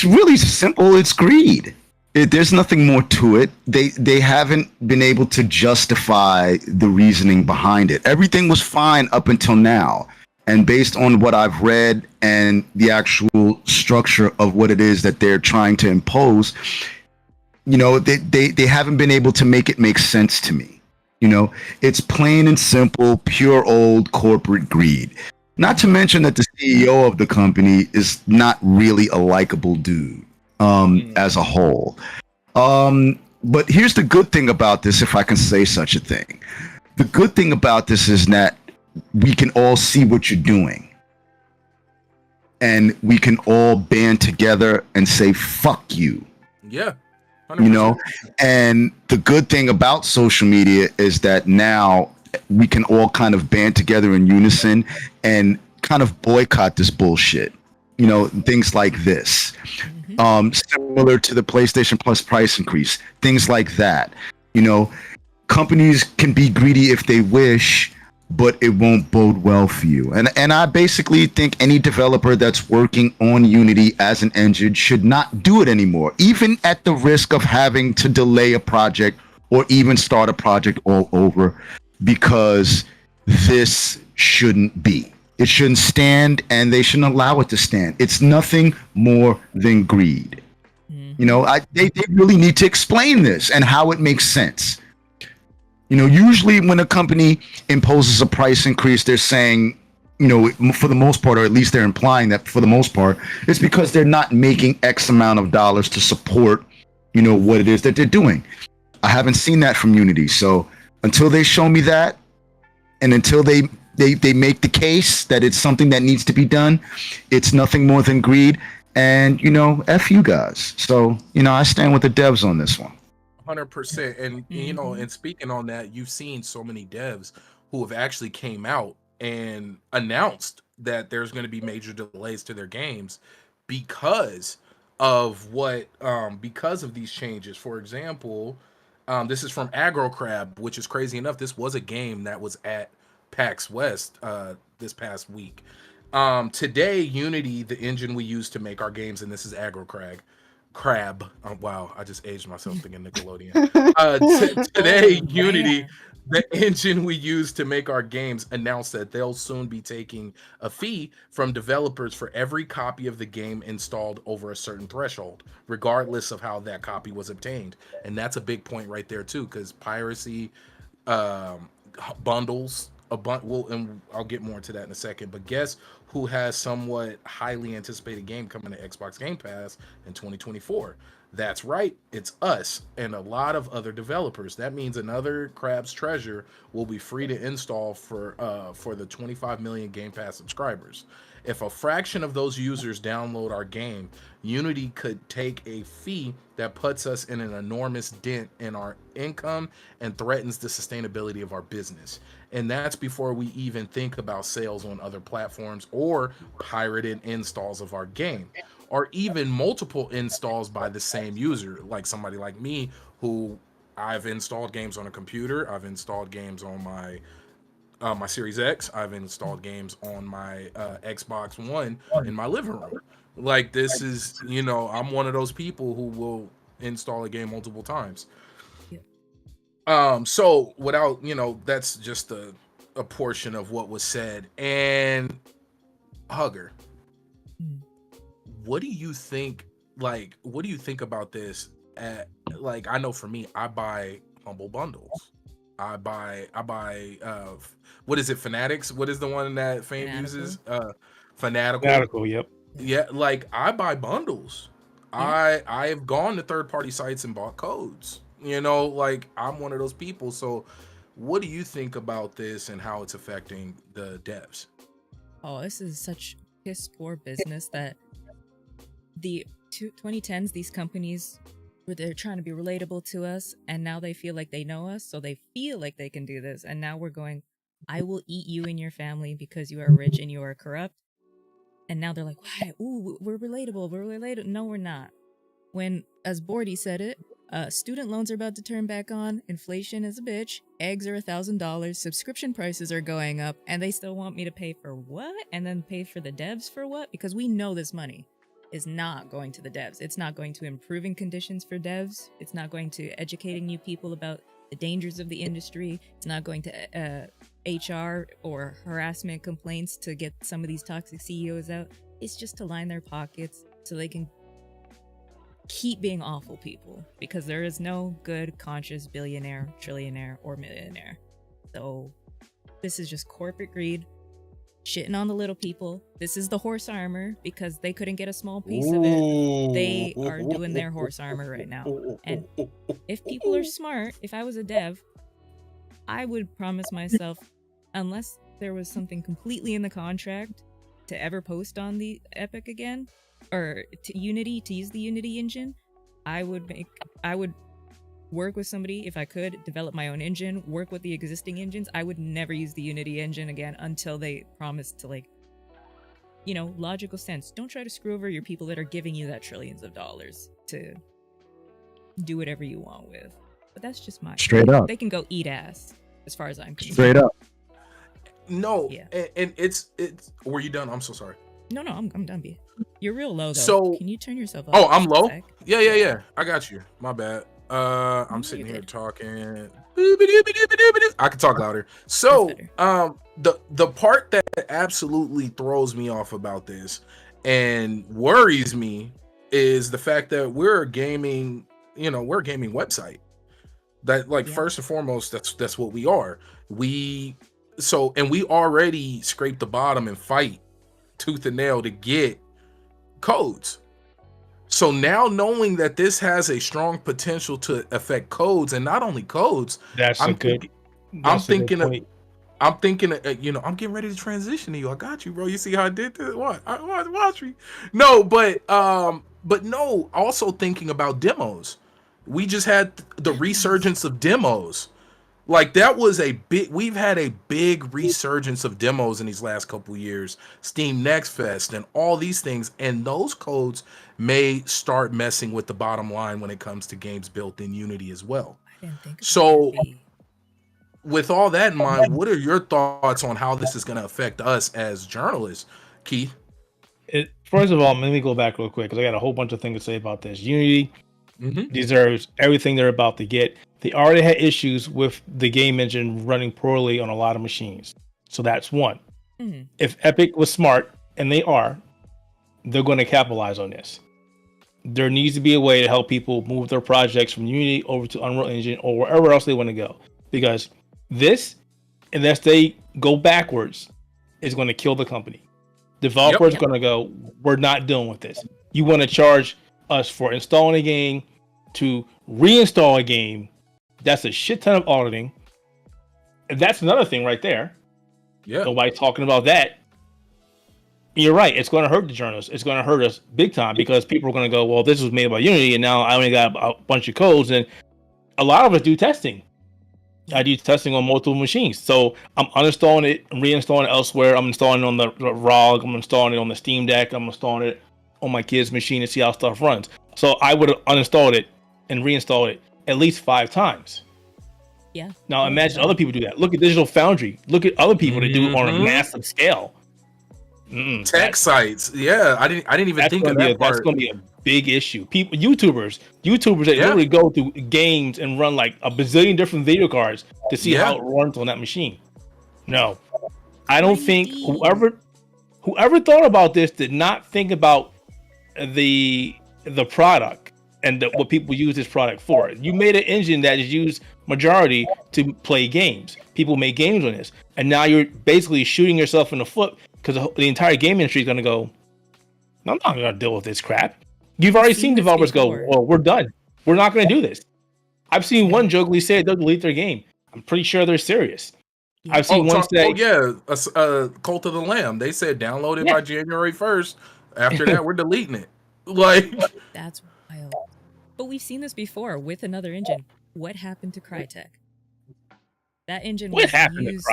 really simple. It's greed. There's nothing more to it. They haven't been able to justify the reasoning behind it. Everything was fine up until now, and based on what I've read and the actual structure of what it is that they're trying to impose, they haven't been able to make it make sense to me. It's plain and simple, pure old corporate greed. Not to mention that the CEO of the company is not really a likable dude as a whole. But here's the good thing about this, if I can say such a thing. The good thing about this is that we can all see what you're doing. And we can all band together and say, fuck you. Yeah. 100%. And the good thing about social media is that now we can all kind of band together in unison and kind of boycott this bullshit. Things like this. Similar to the PlayStation Plus price increase. Things like that. Companies can be greedy if they wish, but it won't bode well for you. And I basically think any developer that's working on Unity as an engine should not do it anymore, even at the risk of having to delay a project or even start a project all over, because this shouldn't be. It shouldn't stand, and they shouldn't allow it to stand. It's nothing more than greed. They really need to explain this and how it makes sense. Usually when a company imposes a price increase, they're saying, for the most part, or at least they're implying that for the most part, it's because they're not making X amount of dollars to support, what it is that they're doing. I haven't seen that from Unity. So until they show me that, and until they make the case that it's something that needs to be done, it's nothing more than greed. And, F you guys. So, I stand with the devs on this one. 100%. And and speaking on that, you've seen so many devs who have actually came out and announced that there's going to be major delays to their games because of because of these changes. For example, this is from Aggro Crab, which is crazy enough. This was a game that was at PAX West this past week. Today, Unity, the engine we use to make our games, and this is Aggro Crag, Crab. Wow, I just aged myself thinking Nickelodeon. Today, Oh, Unity, man. the engine we use to make our games, announced that they'll soon be taking a fee from developers for every copy of the game installed over a certain threshold, regardless of how that copy was obtained. And that's a big point right there too, because piracy, um, bundles, and I'll get more into that in a second. But guess who has somewhat highly anticipated game coming to Xbox Game Pass in 2024? That's right, it's us and a lot of other developers. That means another Crab's Treasure will be free to install for the 25 million Game Pass subscribers. If a fraction of those users download our game, Unity could take a fee that puts us in an enormous dent in our income and threatens the sustainability of our business. And that's before we even think about sales on other platforms or pirated installs of our game, or even multiple installs by the same user, like somebody like me who I've installed games on a computer, I've installed games on my Series X, I've installed games on my Xbox One in my living room. Like this is, I'm one of those people who will install a game multiple times. So without, that's just a portion of what was said. And Hugger, what do you think? Like, what do you think about this? Like, I know for me, I buy Humble Bundles. I buy what is it, Fanatics? What is the one that Fame uses? Fanatical. Yep. Yeah, like I buy bundles. Yeah. I have gone to third party sites and bought codes. Like I'm one of those people. So what do you think about this and how it's affecting the devs? Oh, this is such piss poor business that the 2010s, these companies, they're trying to be relatable to us, and now they feel like they know us, so they feel like they can do this. And now we're going, I will eat you and your family because you are rich and you are corrupt. And now they're like, why? Ooh, we're relatable. We're related. No, we're not. When, as Bordy said it, student loans are about to turn back on. Inflation is a bitch. Eggs are $1,000. Subscription prices are going up. And they still want me to pay for what? And then pay for the devs for what? Because we know this money is not going to the devs. It's not going to improving conditions for devs. It's not going to educating new people about the dangers of the industry. It's not going to HR or harassment complaints to get some of these toxic CEOs out. It's just to line their pockets so they can keep being awful people, because there is no good, conscious billionaire, trillionaire, or millionaire. So this is just corporate greed, shitting on the little people. This is the horse armor because they couldn't get a small piece of it. They are doing their horse armor right now. And if people are smart, if I was a dev, I would promise myself, unless there was something completely in the contract to ever post on the Epic again, or to Unity, to use the Unity engine, I would work with somebody, if I could, develop my own engine, work with the existing engines. I would never use the Unity engine again until they promise to, logical sense. Don't try to screw over your people that are giving you that trillions of dollars to do whatever you want with. But that's just my Straight up. They can go eat ass, as far as I'm concerned. Straight up. No, Yeah. and it's. Were you done? I'm so sorry. No, I'm done, B. You're real low, though. So- can you turn yourself up? Oh, I'm just a low. sec? Yeah. I got you. My bad. I'm No, sitting you're here good. talking. I can talk louder. So, That's the part that absolutely throws me off about this and worries me is the fact that we're a gaming website. That, like, Yeah. first and foremost, that's what we are. We already scrape the bottom and fight tooth and nail to get codes. So now, knowing that this has a strong potential to affect codes, and not only codes, That's I'm a good. I'm That's a good thinking of, point. I'm getting ready to transition to you. I got you, bro. You see how I did this? Watch me. No, but no. Also thinking about demos. We just had the resurgence of demos. Like, that was we've had a big resurgence of demos in these last couple years. Steam Next Fest and all these things. And those codes may start messing with the bottom line when it comes to games built in Unity as well. I didn't think about So, that, B. with all that in mind, what are your thoughts on how this is going to affect us as journalists, Keith? First of all, let me go back real quick because I got a whole bunch of things to say about this. Unity Mhm. deserves everything they're about to get. They already had issues with the game engine running poorly on a lot of machines. So that's one. Mhm. If Epic was smart, and they are, they're going to capitalize on this. There needs to be a way to help people move their projects from Unity over to Unreal Engine or wherever else they want to go. Because this, unless they go backwards, is going to kill the company. Developers are going to go, we're not dealing with this. You want to charge us for installing a game to reinstall a game. That's a shit ton of auditing. And that's another thing right there. Yeah. Nobody's talking about that. You're right. It's going to hurt the journalists. It's going to hurt us big time because people are going to go, well, this was made by Unity, and now I only got a bunch of codes. And a lot of us do testing. I do testing on multiple machines. So I'm uninstalling it and reinstalling it elsewhere. I'm installing it on the ROG. I'm installing it on the Steam Deck. I'm installing it on my kid's machine to see how stuff runs. So I would have uninstalled it and reinstalled it at least 5 times. Yeah. Now imagine other people do that. Look at Digital Foundry. Look at other people that do it on a Mhm. massive scale. Tech sites. Yeah, I didn't even think of that part. That's going to be a big issue. People, YouTubers that literally go through games and run like a bazillion different video cards to see how it runs on that machine. No, I don't think whoever thought about this did not think about the product and what people use this product for. You made an engine that is used majority to play games. People make games on this, and now you're basically shooting yourself in the foot because the entire game industry is going to go, I'm not going to deal with this crap. You've already seen developers go, well, we're done. We're not going to do this. I've seen one jokingly say they'll delete their game. I'm pretty sure they're serious. I've seen one say, Cult of the Lamb. They said download it by January 1st. After that, we're deleting it. Like, that's wild. But we've seen this before with another engine. What happened to Crytek? That engine was used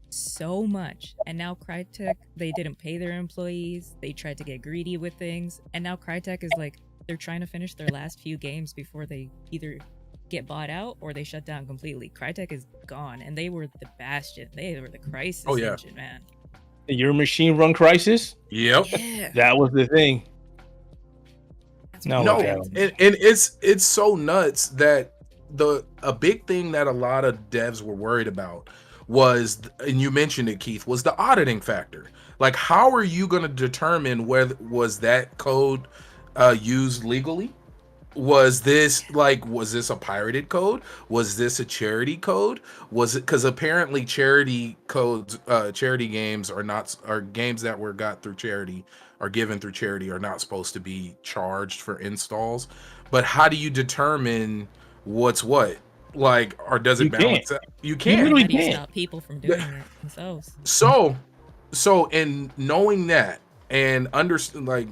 so much, and now Crytek, they didn't pay their employees. They tried to get greedy with things, and now Crytek is like, they're trying to finish their last few games before they either get bought out or they shut down completely. Crytek is gone, and they were the bastion. They were the crisis engine, man. Your machine run Crisis? Yep. Yeah. That was the thing. No, and it's so nuts that a big thing that a lot of devs were worried about was, and you mentioned it, Keith, was the auditing factor. Like, how are you going to determine whether was that code used legally? Was this a pirated code? Was this a charity code? Was it, because apparently charity codes, charity games are games that were got through charity, are given through charity, are not supposed to be charged for installs. But how do you determine what's what? Like, or does it balance out? You can't. You really can't stop people from doing it themselves. So in knowing that and understand, like,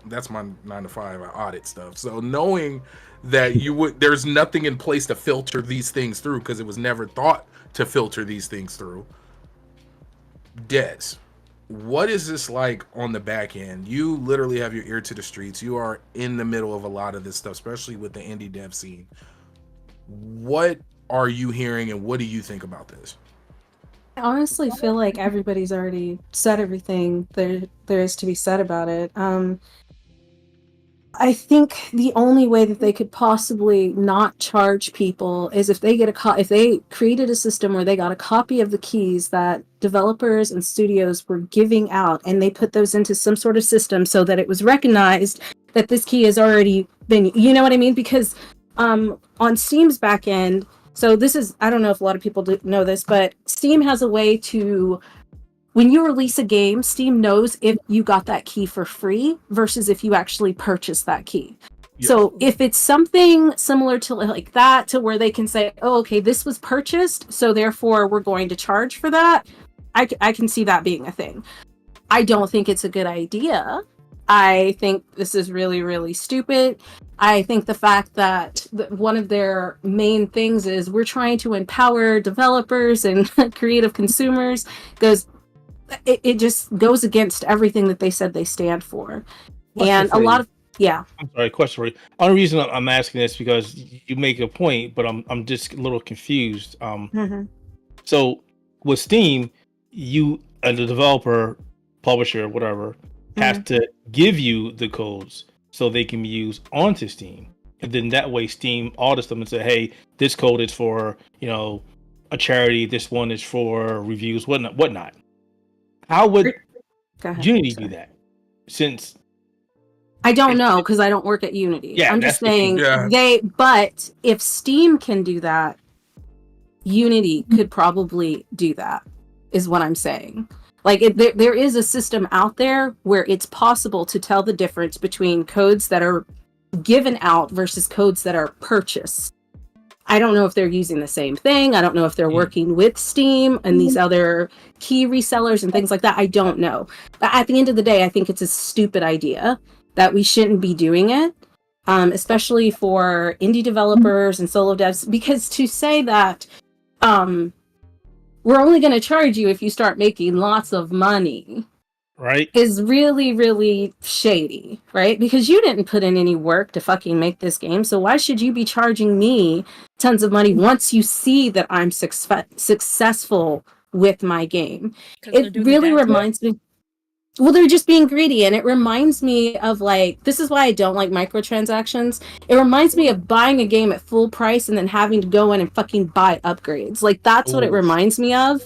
that's my 9 to 5, I audit stuff. So knowing that there's nothing in place to filter these things through because it was never thought to filter these things through. Des, what is this like on the back end? You literally have your ear to the streets. You are in the middle of a lot of this stuff, especially with the indie dev scene. What are you hearing and what do you think about this? I honestly feel like everybody's already said everything there is to be said about it. I think the only way that they could possibly not charge people is if they get if they created a system where they got a copy of the keys that developers and studios were giving out, and they put those into some sort of system so that it was recognized that this key has already been, you know what I mean? Because on Steam's back end, so this is, I don't know if a lot of people know this, but Steam has a way to, when you release a game, Steam knows if you got that key for free versus if you actually purchased that key. Yeah. So if it's something similar to like that, to where they can say, oh, okay, this was purchased, so therefore we're going to charge for that, I can see that being a thing. I don't think it's a good idea. I think this is really, really stupid. I think the fact that one of their main things is we're trying to empower developers and creative consumers it just goes against everything that they said they stand for. And a lot of, I'm sorry, question for you. Only reason I'm asking this because you make a point, but I'm just a little confused. So with Steam, you as a developer, publisher, whatever, has to give you the codes so they can be used onto Steam. And then that way Steam audits them and say, hey, this code is for, a charity, this one is for reviews, whatnot. How would Unity do that? Since I don't know, because I don't work at Unity. Yeah, I'm just that's the saying but if Steam can do that, Unity could probably do that, is what I'm saying. Like, there is a system out there where it's possible to tell the difference between codes that are given out versus codes that are purchased. I don't know if they're using the same thing. I don't know if they're working with Steam and these other key resellers and things like that. I don't know. But at the end of the day, I think it's a stupid idea that we shouldn't be doing it, especially for indie developers and solo devs, because to say that we're only going to charge you if you start making lots of money, right, is really, really shady, right? Because you didn't put in any work to fucking make this game, so why should you be charging me tons of money once you see that I'm successful with my game? It really reminds me... Well, they're just being greedy, and it reminds me of, like, this is why I don't like microtransactions. It reminds me of buying a game at full price and then having to go in and fucking buy upgrades. Like, that's what it reminds me of,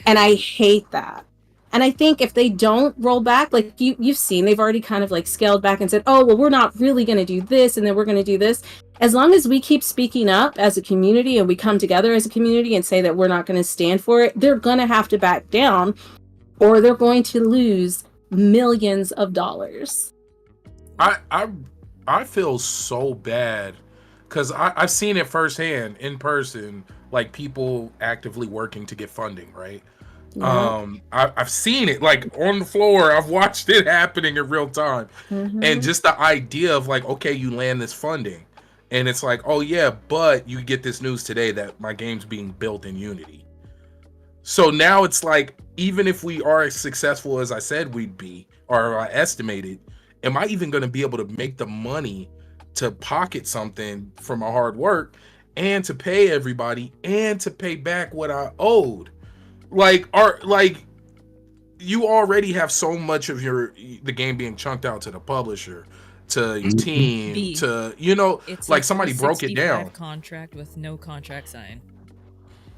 and I hate that. And I think if they don't roll back, like you've seen, they've already kind of like scaled back and said, oh, well, we're not really going to do this, and then we're going to do this. As long as we keep speaking up as a community and we come together as a community and say that we're not going to stand for it, they're going to have to back down, or they're going to lose millions of dollars. I feel so bad because I've seen it firsthand in person, like people actively working to get funding, right? Yeah. I've seen it like on the floor. I've watched it happening in real time. And just the idea of like, okay, you land this funding and it's like, oh yeah, but you get this news today that my game's being built in Unity. So now it's like, even if we are as successful as I said we'd be, or I estimated, am I even going to be able to make the money to pocket something from my hard work and to pay everybody and to pay back what I owed? Like, you already have so much of the game being chunked out to the publisher, to your team, to it's like somebody broke it down. Contract with no contract signed.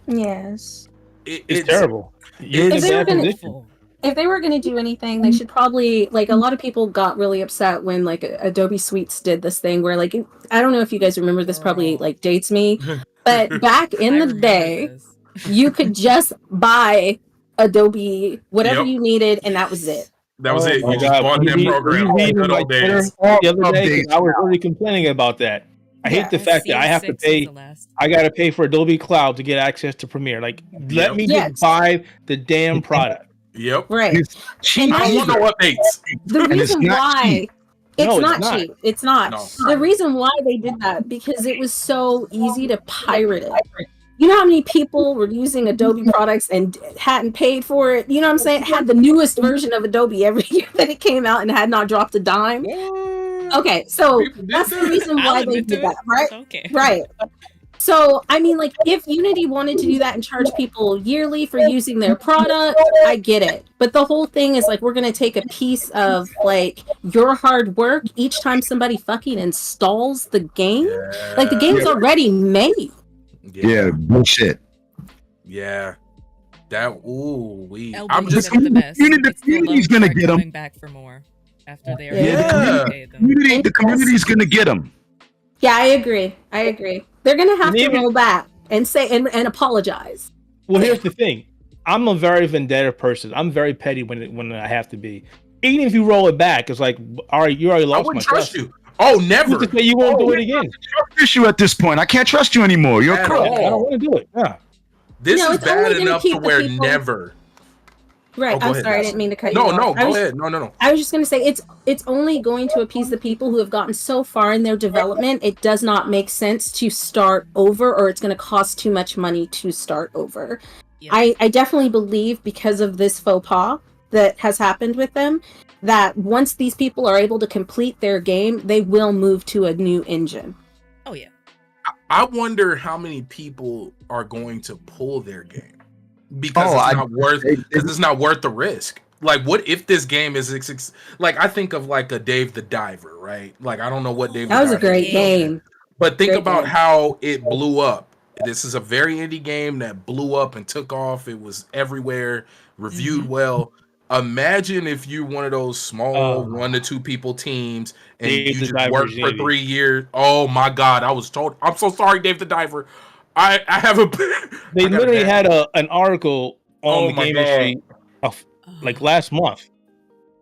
Yes, it's terrible. If they were going to do anything, they should probably, like, a lot of people got really upset when like Adobe Suites did this thing where, like, I don't know if you guys remember, this probably like dates me, but back in the day, you could just buy Adobe whatever you needed, and that was it. That was it. You just bought that program. The other day, I was really complaining about that. I hate the fact that I have to pay. I got to pay for Adobe Cloud to get access to Premiere. Like, let me just buy the damn product. Yep. Right. It's cheap. I want no updates. The reason why it's not cheap. It's not. No. The reason why they did that, because it was so easy to pirate it. You know how many people were using Adobe products and hadn't paid for it? You know what I'm saying? Had the newest version of Adobe every year that it came out and had not dropped a dime. Okay, so that's the reason why they did that, right? Okay. Right. So, I mean, like, if Unity wanted to do that and charge people yearly for using their product, I get it. But the whole thing is, like, we're going to take a piece of, like, your hard work each time somebody fucking installs the game. Yeah. Like, the game's already made. Yeah, bullshit. Yeah. That, I'm just the best. Unity's going to get them. Back for more after they are the community's going to get them. Yeah, I agree. They're gonna have to roll back and say and apologize. Well, here's the thing: I'm a very vendetta person. I'm very petty when I have to be. Even if you roll it back, it's like, all right, you already lost my trust. You. Oh, never. You won't do it again. Trust you at this point. I can't trust you anymore. You're correct. I don't want to do it. Yeah. This is bad enough to where never. Right, I'm sorry, I didn't mean to cut you off. No, go ahead. No. I was just going to say, it's only going to appease the people who have gotten so far in their development, it does not make sense to start over, or it's going to cost too much money to start over. Yeah. I definitely believe, because of this faux pas that has happened with them, that once these people are able to complete their game, they will move to a new engine. Oh, yeah. I wonder how many people are going to pull their game. Because it's not worth the risk. Like, what if this game is like, I think of like a Dave the Diver, right? Like, I don't know what Dave the That was a Diver great is, game. but think Great about game. how it blew up. This is a very indie game that blew up and took off. It was everywhere, reviewed well. Imagine if you're one of those small 1 to 2 people teams and Dave you the just Diver's worked for Unity. 3 years. Oh my God, I was told. I'm so sorry, Dave the Diver. I have a. They I got a literally bad- had an article on Oh the my game God. industry like last month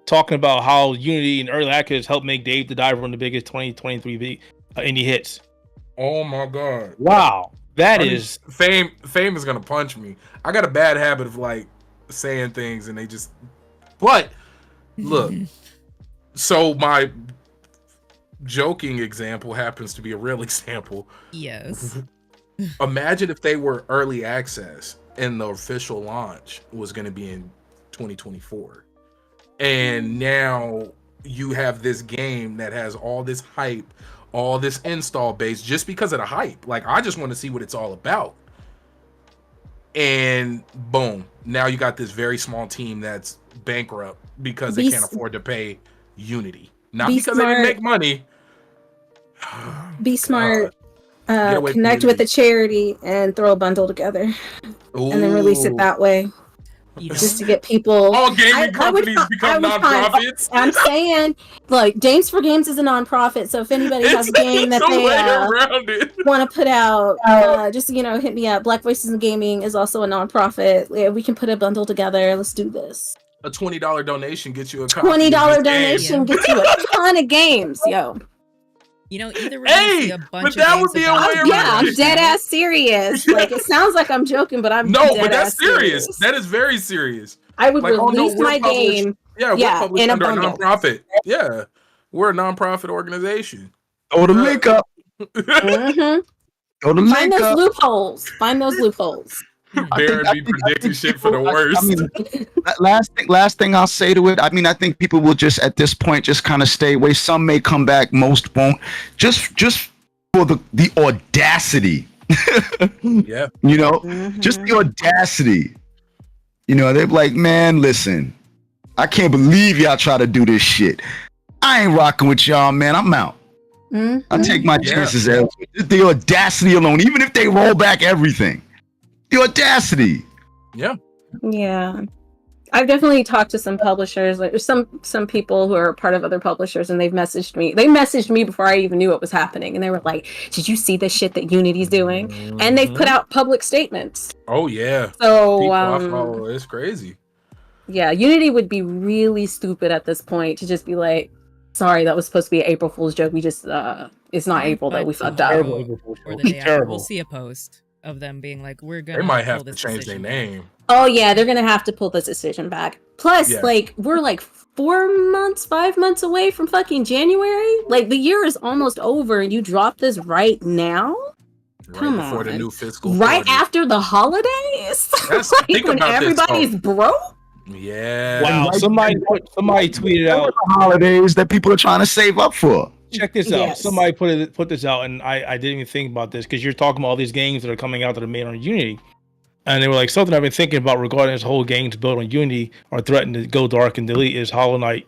talking about how Unity and early access helped make Dave the Diver one of the biggest 2023 indie hits. Oh my God. Wow. That I mean, is fame is gonna punch me. I got a bad habit of like saying things and they just. But look, so my joking example happens to be a real example. Yes. Imagine if they were early access and the official launch was going to be in 2024, and now you have this game that has all this hype, all this install base just because of the hype. Like, I just want to see what it's all about. And boom, now you got this very small team that's bankrupt because they can't afford to pay Unity. Not because they didn't make money. Be smart. Get away from Connect Unity. with a charity and throw a bundle together, and then release it that way, You know? just to get people. All gaming companies become nonprofits. I'm saying, look, Games for Games is a nonprofit, so if anybody has a game that way they around it. want to put out, just hit me up. Black Voices in Gaming is also a nonprofit. Yeah, we can put a bundle together. Let's do this. A $20 donation gets you a copy of $20 this game. donation gets you a ton of games, yo. You know, either we're gonna see a bunch but of that games would be a about- way around Yeah, I'm it. dead ass serious. Like, it sounds like I'm joking, but I'm No, dead but that's ass serious. That is very serious. I would Like, oh, no, release we're my published- game. Yeah, we're Yeah, published in a under a bundle. nonprofit. Yeah, we're a nonprofit organization. Throw the link up. Mhm. Throw the Find link those up. loopholes. Find those loopholes. Baron be predicting shit for the worst. I mean, last thing I'll say to it. I mean, I think people will just at this point just kind of stay away. Some may come back, most won't. Just for the audacity. Yeah. You know, Mhm. just the audacity. You know, they're like, man, listen, I can't believe y'all try to do this shit. I ain't rocking with y'all, man. I'm out. Mhm. I take my Yeah. chances elsewhere. Just the audacity alone, even if they roll back everything. The audacity. Yeah. Yeah. I've definitely talked to some publishers, like some people who are part of other publishers, and they've messaged me. They messaged me before I even knew what was happening, and they were like, "Did you see the shit that Unity's doing?" And they've put out public statements. Oh yeah. So People I follow, it's crazy. yeah, Unity would be really stupid at this point to just be like, "Sorry, that was supposed to be an April Fool's joke. We just it's not April though. We fucked up." Terrible. Or the day after, Terrible. we'll see a post of them being like, "We're gonna." They might pull have to this change their decision name. Oh yeah, they're gonna have to pull this decision back. Plus, Yeah. like, we're like 5 months away from fucking January. Like, the year is almost over, and you drop this right now, Right Come before the on. new fiscal right quarter. after the holidays, That's- like, think when about this, everybody's broke. Yeah. wow. Somebody tweeted out. Holidays that people are trying to save up for. Check this out. Yes. Somebody put this out, and I didn't even think about this because you're talking about all these games that are coming out that are made on Unity, and they were like, something I've been thinking about regarding this whole games built on Unity or threatened to go dark and delete is Hollow Knight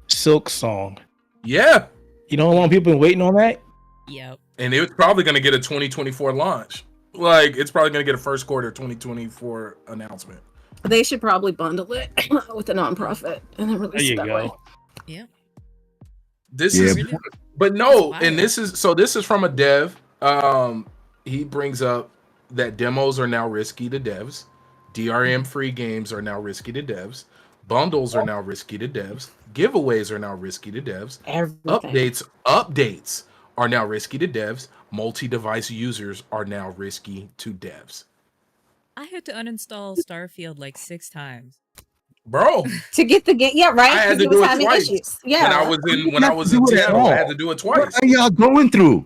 Silk Song. Yeah. You know how long people been waiting on that? Yep. And it's probably going to get a 2024 launch. Like, it's probably going to get a first quarter 2024 announcement. They should probably bundle it with a nonprofit and then release There you it that go. way. Yeah. This Yeah. is, Really? but no, That's and this is from a dev. He brings up that demos are now risky to devs. DRM free games are now risky to devs. Bundles are now risky to devs. Giveaways are now risky to devs. Everything. Updates are now risky to devs. Multi-device users are now risky to devs. I had to uninstall Starfield like 6 times. Bro, To get the game, yeah, right. I had 'Cause to it was do it having twice. issues. Yeah, when I was in do it at Seattle, I all. had to do it What twice. are y'all going through?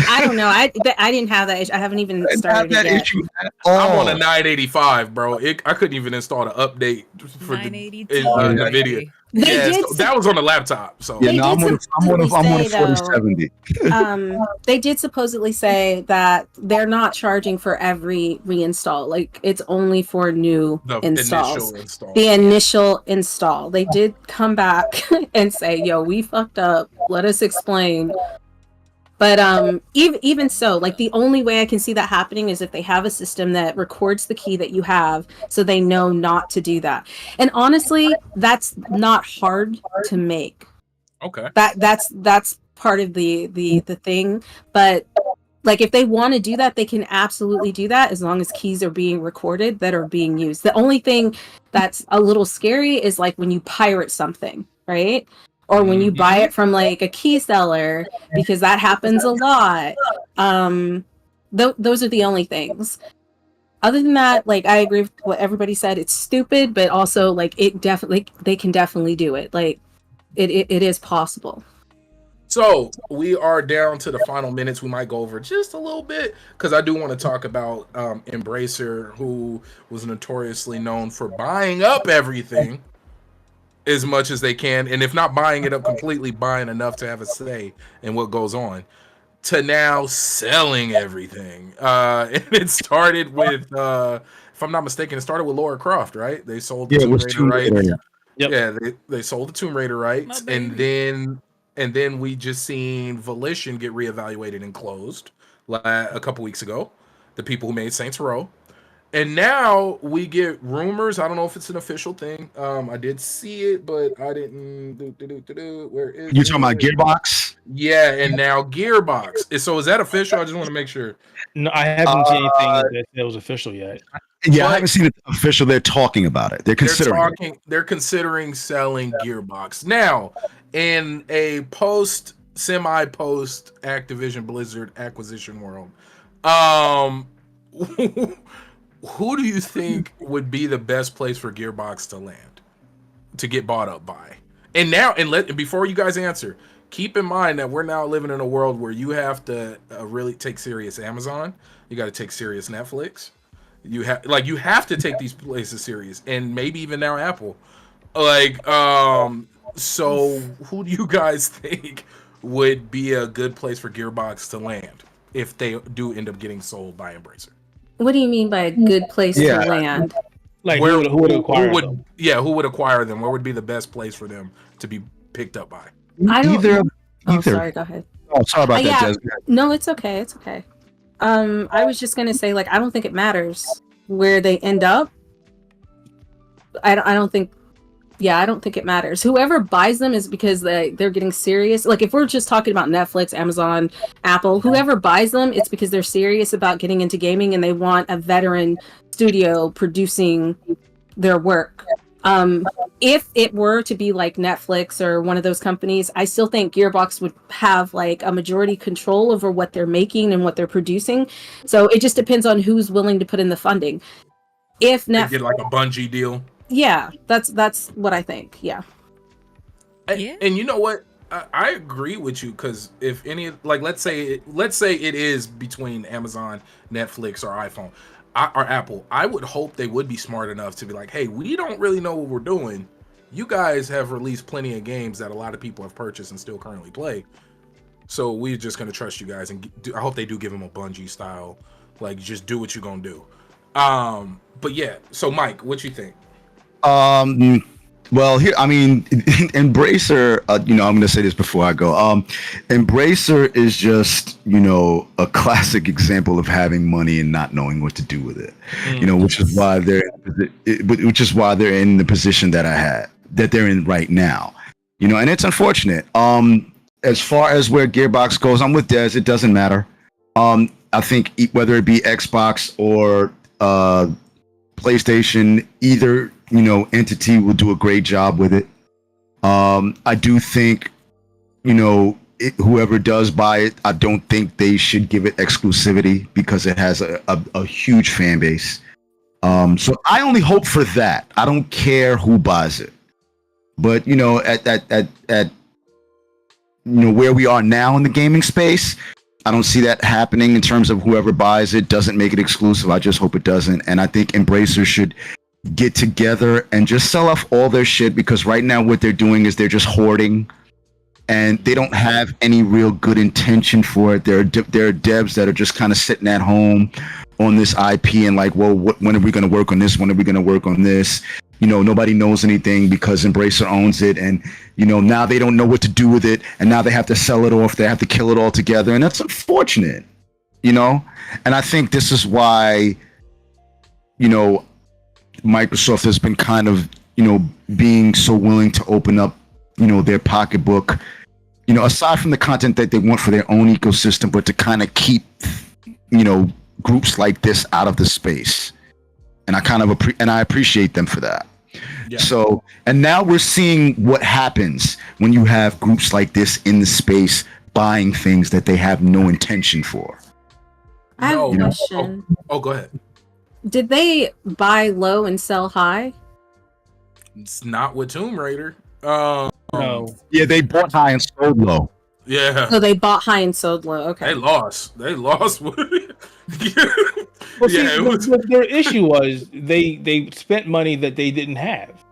I don't know. I didn't have that issue. I haven't even I didn't have started that it yet. issue at I'm all. on a 985, bro. I couldn't even install the update for the 982. in, Oh, NVIDIA. They did. That was on the laptop. So Yeah, They no, I'm did on a supposedly say, 4070. They did supposedly say that they're not charging for every reinstall. Like it's only for new the installs. initial install. The initial install. They did come back and say, "Yo, we fucked up. Let us explain." But even so, like the only way I can see that happening is if they have a system that records the key that you have, so they know not to do that. And honestly, that's not hard to make. Okay. That's part of the thing. But like if they want to do that, they can absolutely do that as long as keys are being recorded that are being used. The only thing that's a little scary is like when you pirate something, right? Or when you buy it from like a key seller, because that happens a lot. Those are the only things. Other than that, like I agree with what everybody said. It's stupid, but also like they can definitely do it. Like it is possible. So we are down to the final minutes. We might go over just a little bit because I do want to talk about Embracer, who was notoriously known for buying up everything as much as they can, and if not buying it up completely, buying enough to have a say in what goes on, to now selling everything. And it started with, if I'm not mistaken, it started with Lara Croft, right? They sold the Tomb Raider rights. Yep. Yeah, they sold the Tomb Raider rights, and then we just seen Volition get reevaluated and closed a couple weeks ago. The people who made Saints Row. And now we get rumors. I don't know if it's an official thing. I did see it, but I didn't. Where is You talking about Gearbox? Yeah, and now Gearbox. So is that official? I just want to make sure. No, I haven't seen anything that was official yet. Yeah, I haven't seen it official. They're talking about it. They're considering. They're considering selling Gearbox now in a semi-post Activision Blizzard acquisition world. Who do you think would be the best place for Gearbox to land, to get bought up by? And before you guys answer, keep in mind that we're now living in a world where you have to really take serious Amazon. You got to take serious Netflix. You have to take these places serious, and maybe even now Apple. So who do you guys think would be a good place for Gearbox to land if they do end up getting sold by Embracer? What do you mean by a good place to land? Like who would acquire them? Yeah, who would acquire them? Where would be the best place for them to be picked up by? Either. Sorry, go ahead. Oh, sorry about that, Jez. No, it's okay. It's okay. I was just gonna say, like, I don't think it matters where they end up. I don't think it matters. Whoever buys them is because they're getting serious. Like if we're just talking about Netflix, Amazon, Apple, whoever buys them, it's because they're serious about getting into gaming and they want a veteran studio producing their work. If it were to be like Netflix or one of those companies, I still think Gearbox would have like a majority control over what they're making and what they're producing. So it just depends on who's willing to put in the funding. If Netflix get like a Bungie deal. Yeah, that's what I think. Yeah. And you know what? I agree with you because if any, like, let's say it is between Amazon, Netflix, or iPhone, or Apple, I would hope they would be smart enough to be like, hey, we don't really know what we're doing. You guys have released plenty of games that a lot of people have purchased and still currently play. So we're just going to trust you guys. And I hope they do give them a Bungie style, like, just do what you're going to do. But yeah, so Mike, what you think? Well, here, I mean, Embracer, I'm going to say this before I go. Embracer is just, a classic example of having money and not knowing what to do with it. Which is why they're in the position that they're in right now. And it's unfortunate. As far as where Gearbox goes, I'm with Des. It doesn't matter. I think whether it be Xbox or PlayStation, either entity will do a great job with it. I do think, whoever does buy it, I don't think they should give it exclusivity because it has a huge fan base. So I only hope for that. I don't care who buys it. But at where we are now in the gaming space, I don't see that happening in terms of whoever buys it doesn't make it exclusive. I just hope it doesn't. And I think Embracer should get together and just sell off all their shit, because right now what they're doing is they're just hoarding and they don't have any real good intention for it. There are devs that are just kind of sitting at home on this IP and like, well, when are we going to work on this? When are we going to work on this? You know, nobody knows anything because Embracer owns it, and you know, now they don't know what to do with it, and now they have to sell it off. They have to kill it all together, and that's unfortunate, you know. And I think this is why, you know, Microsoft has been kind of, you know, being so willing to open up, you know, their pocketbook, you know, aside from the content that they want for their own ecosystem, but to kind of keep, you know, groups like this out of the space. And I kind of appreciate them for that. Yeah. So, and now we're seeing what happens when you have groups like this in the space buying things that they have no intention for. I have a question. Oh, go ahead. Did they buy low and sell high? It's not with Tomb Raider. No. Yeah, they bought high and sold low. Yeah. So they bought high and sold low. Okay. They lost. Well, see, their issue was they spent money that they didn't have.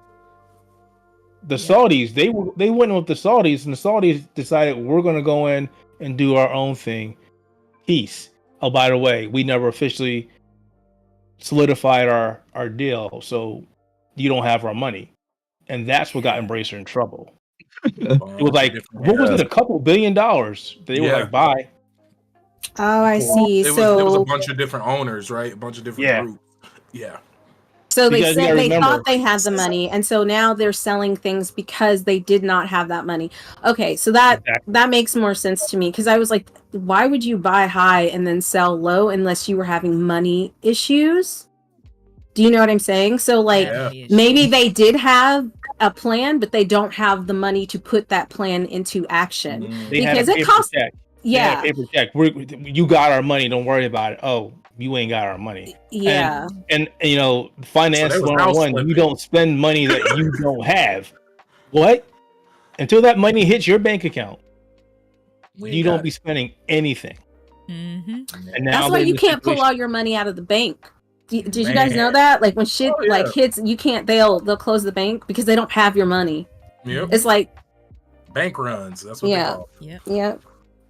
The Saudis, they went with the Saudis, and the Saudis decided we're going to go in and do our own thing. Peace. Oh, by the way, we never officially solidified our deal, so you don't have our money, and that's what got Embracer in trouble. It was like, what was it, a couple $1 billion? They were like, bye. Oh, I see. It was a bunch of different owners, right? A bunch of different groups. Yeah. So they said they thought they had the money, and so now they're selling things because they did not have that money. Okay, so that makes more sense to me, because I was like, why would you buy high and then sell low unless you were having money issues? Do you know what I'm saying? So like, maybe they did have a plan, but they don't have the money to put that plan into action because it costs. Yeah, paper check. You got our money. Don't worry about it. Oh, you ain't got our money. Yeah, and you know, finance 101. You don't spend money that you don't have. What? Until that money hits your bank account, you don't be spending anything. Mm-hmm. And now that's why you can't pull all your money out of the bank. Did you guys know that? Like when shit like hits, you can't. They'll close the bank because they don't have your money. Yep. It's like bank runs. That's what they call it. Yep.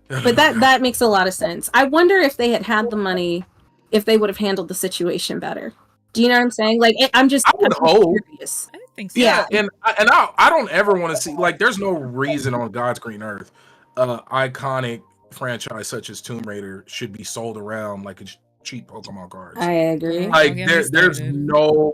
But that makes a lot of sense. I wonder if they had the money, if they would have handled the situation better. Do you know what I'm saying? Like, I'm curious. I think so. Yeah, and I don't ever want to see, like, there's no reason on God's green earth iconic franchise such as Tomb Raider should be sold around like a cheap Pokemon cards. I agree. Like there's no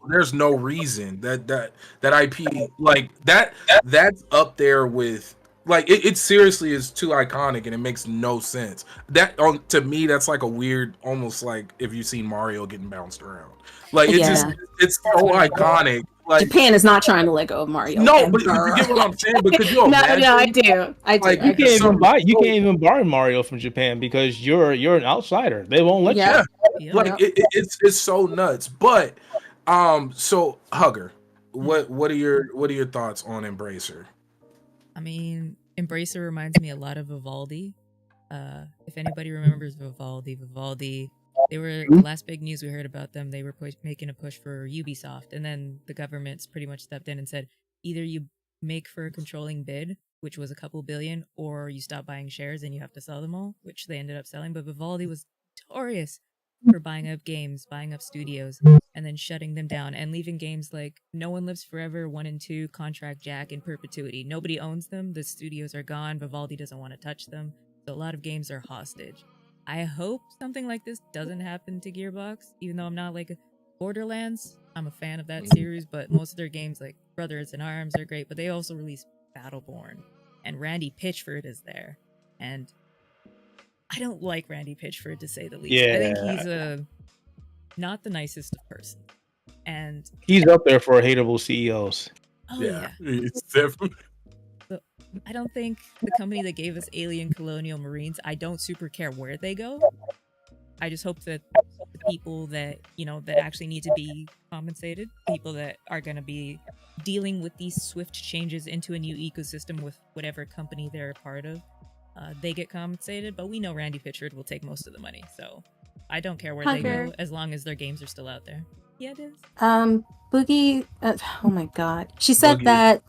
reason that IP like that's up there with. Like it seriously is too iconic and it makes no sense. That to me, that's like a weird, almost like if you've seen Mario getting bounced around. Like it's so iconic. Like Japan is not trying to let go of Mario. No, but you get what I'm saying? Because you imagine, no, I do. Like, you can't even buy Mario from Japan because you're an outsider. They won't let you. Like it's so nuts. But so Hugger, what are your thoughts on Embracer? I mean, Embracer reminds me a lot of Vivaldi. If anybody remembers Vivaldi, they were the last big news we heard about them. They were making a push for Ubisoft, and then the government's pretty much stepped in and said, either you make for a controlling bid, which was a couple billion, or you stop buying shares and you have to sell them all, which they ended up selling. But Vivaldi was notorious for buying up games, buying up studios, and then shutting them down and leaving games like No One Lives Forever 1 and 2, Contract Jack in perpetuity. Nobody owns them. The studios are gone. Vivaldi doesn't want to touch them. So a lot of games are hostage. I hope something like this doesn't happen to Gearbox, even though I'm not like Borderlands. I'm a fan of that series, but most of their games like Brothers in Arms are great, but they also release Battleborn. And Randy Pitchford is there. And I don't like Randy Pitchford, to say the least. Yeah. I think he's not the nicest of person. And he's up there for hateable CEOs. Oh, yeah. It's definitely. So, I don't think the company that gave us Alien Colonial Marines, I don't super care where they go. I just hope that the people that, that actually need to be compensated, people that are going to be dealing with these swift changes into a new ecosystem with whatever company they're a part of, they get compensated. But we know Randy Pitchford will take most of the money, so I don't care where they go as long as their games are still out there. Yeah, it is. Boogie. Oh my God. She said Boogie. that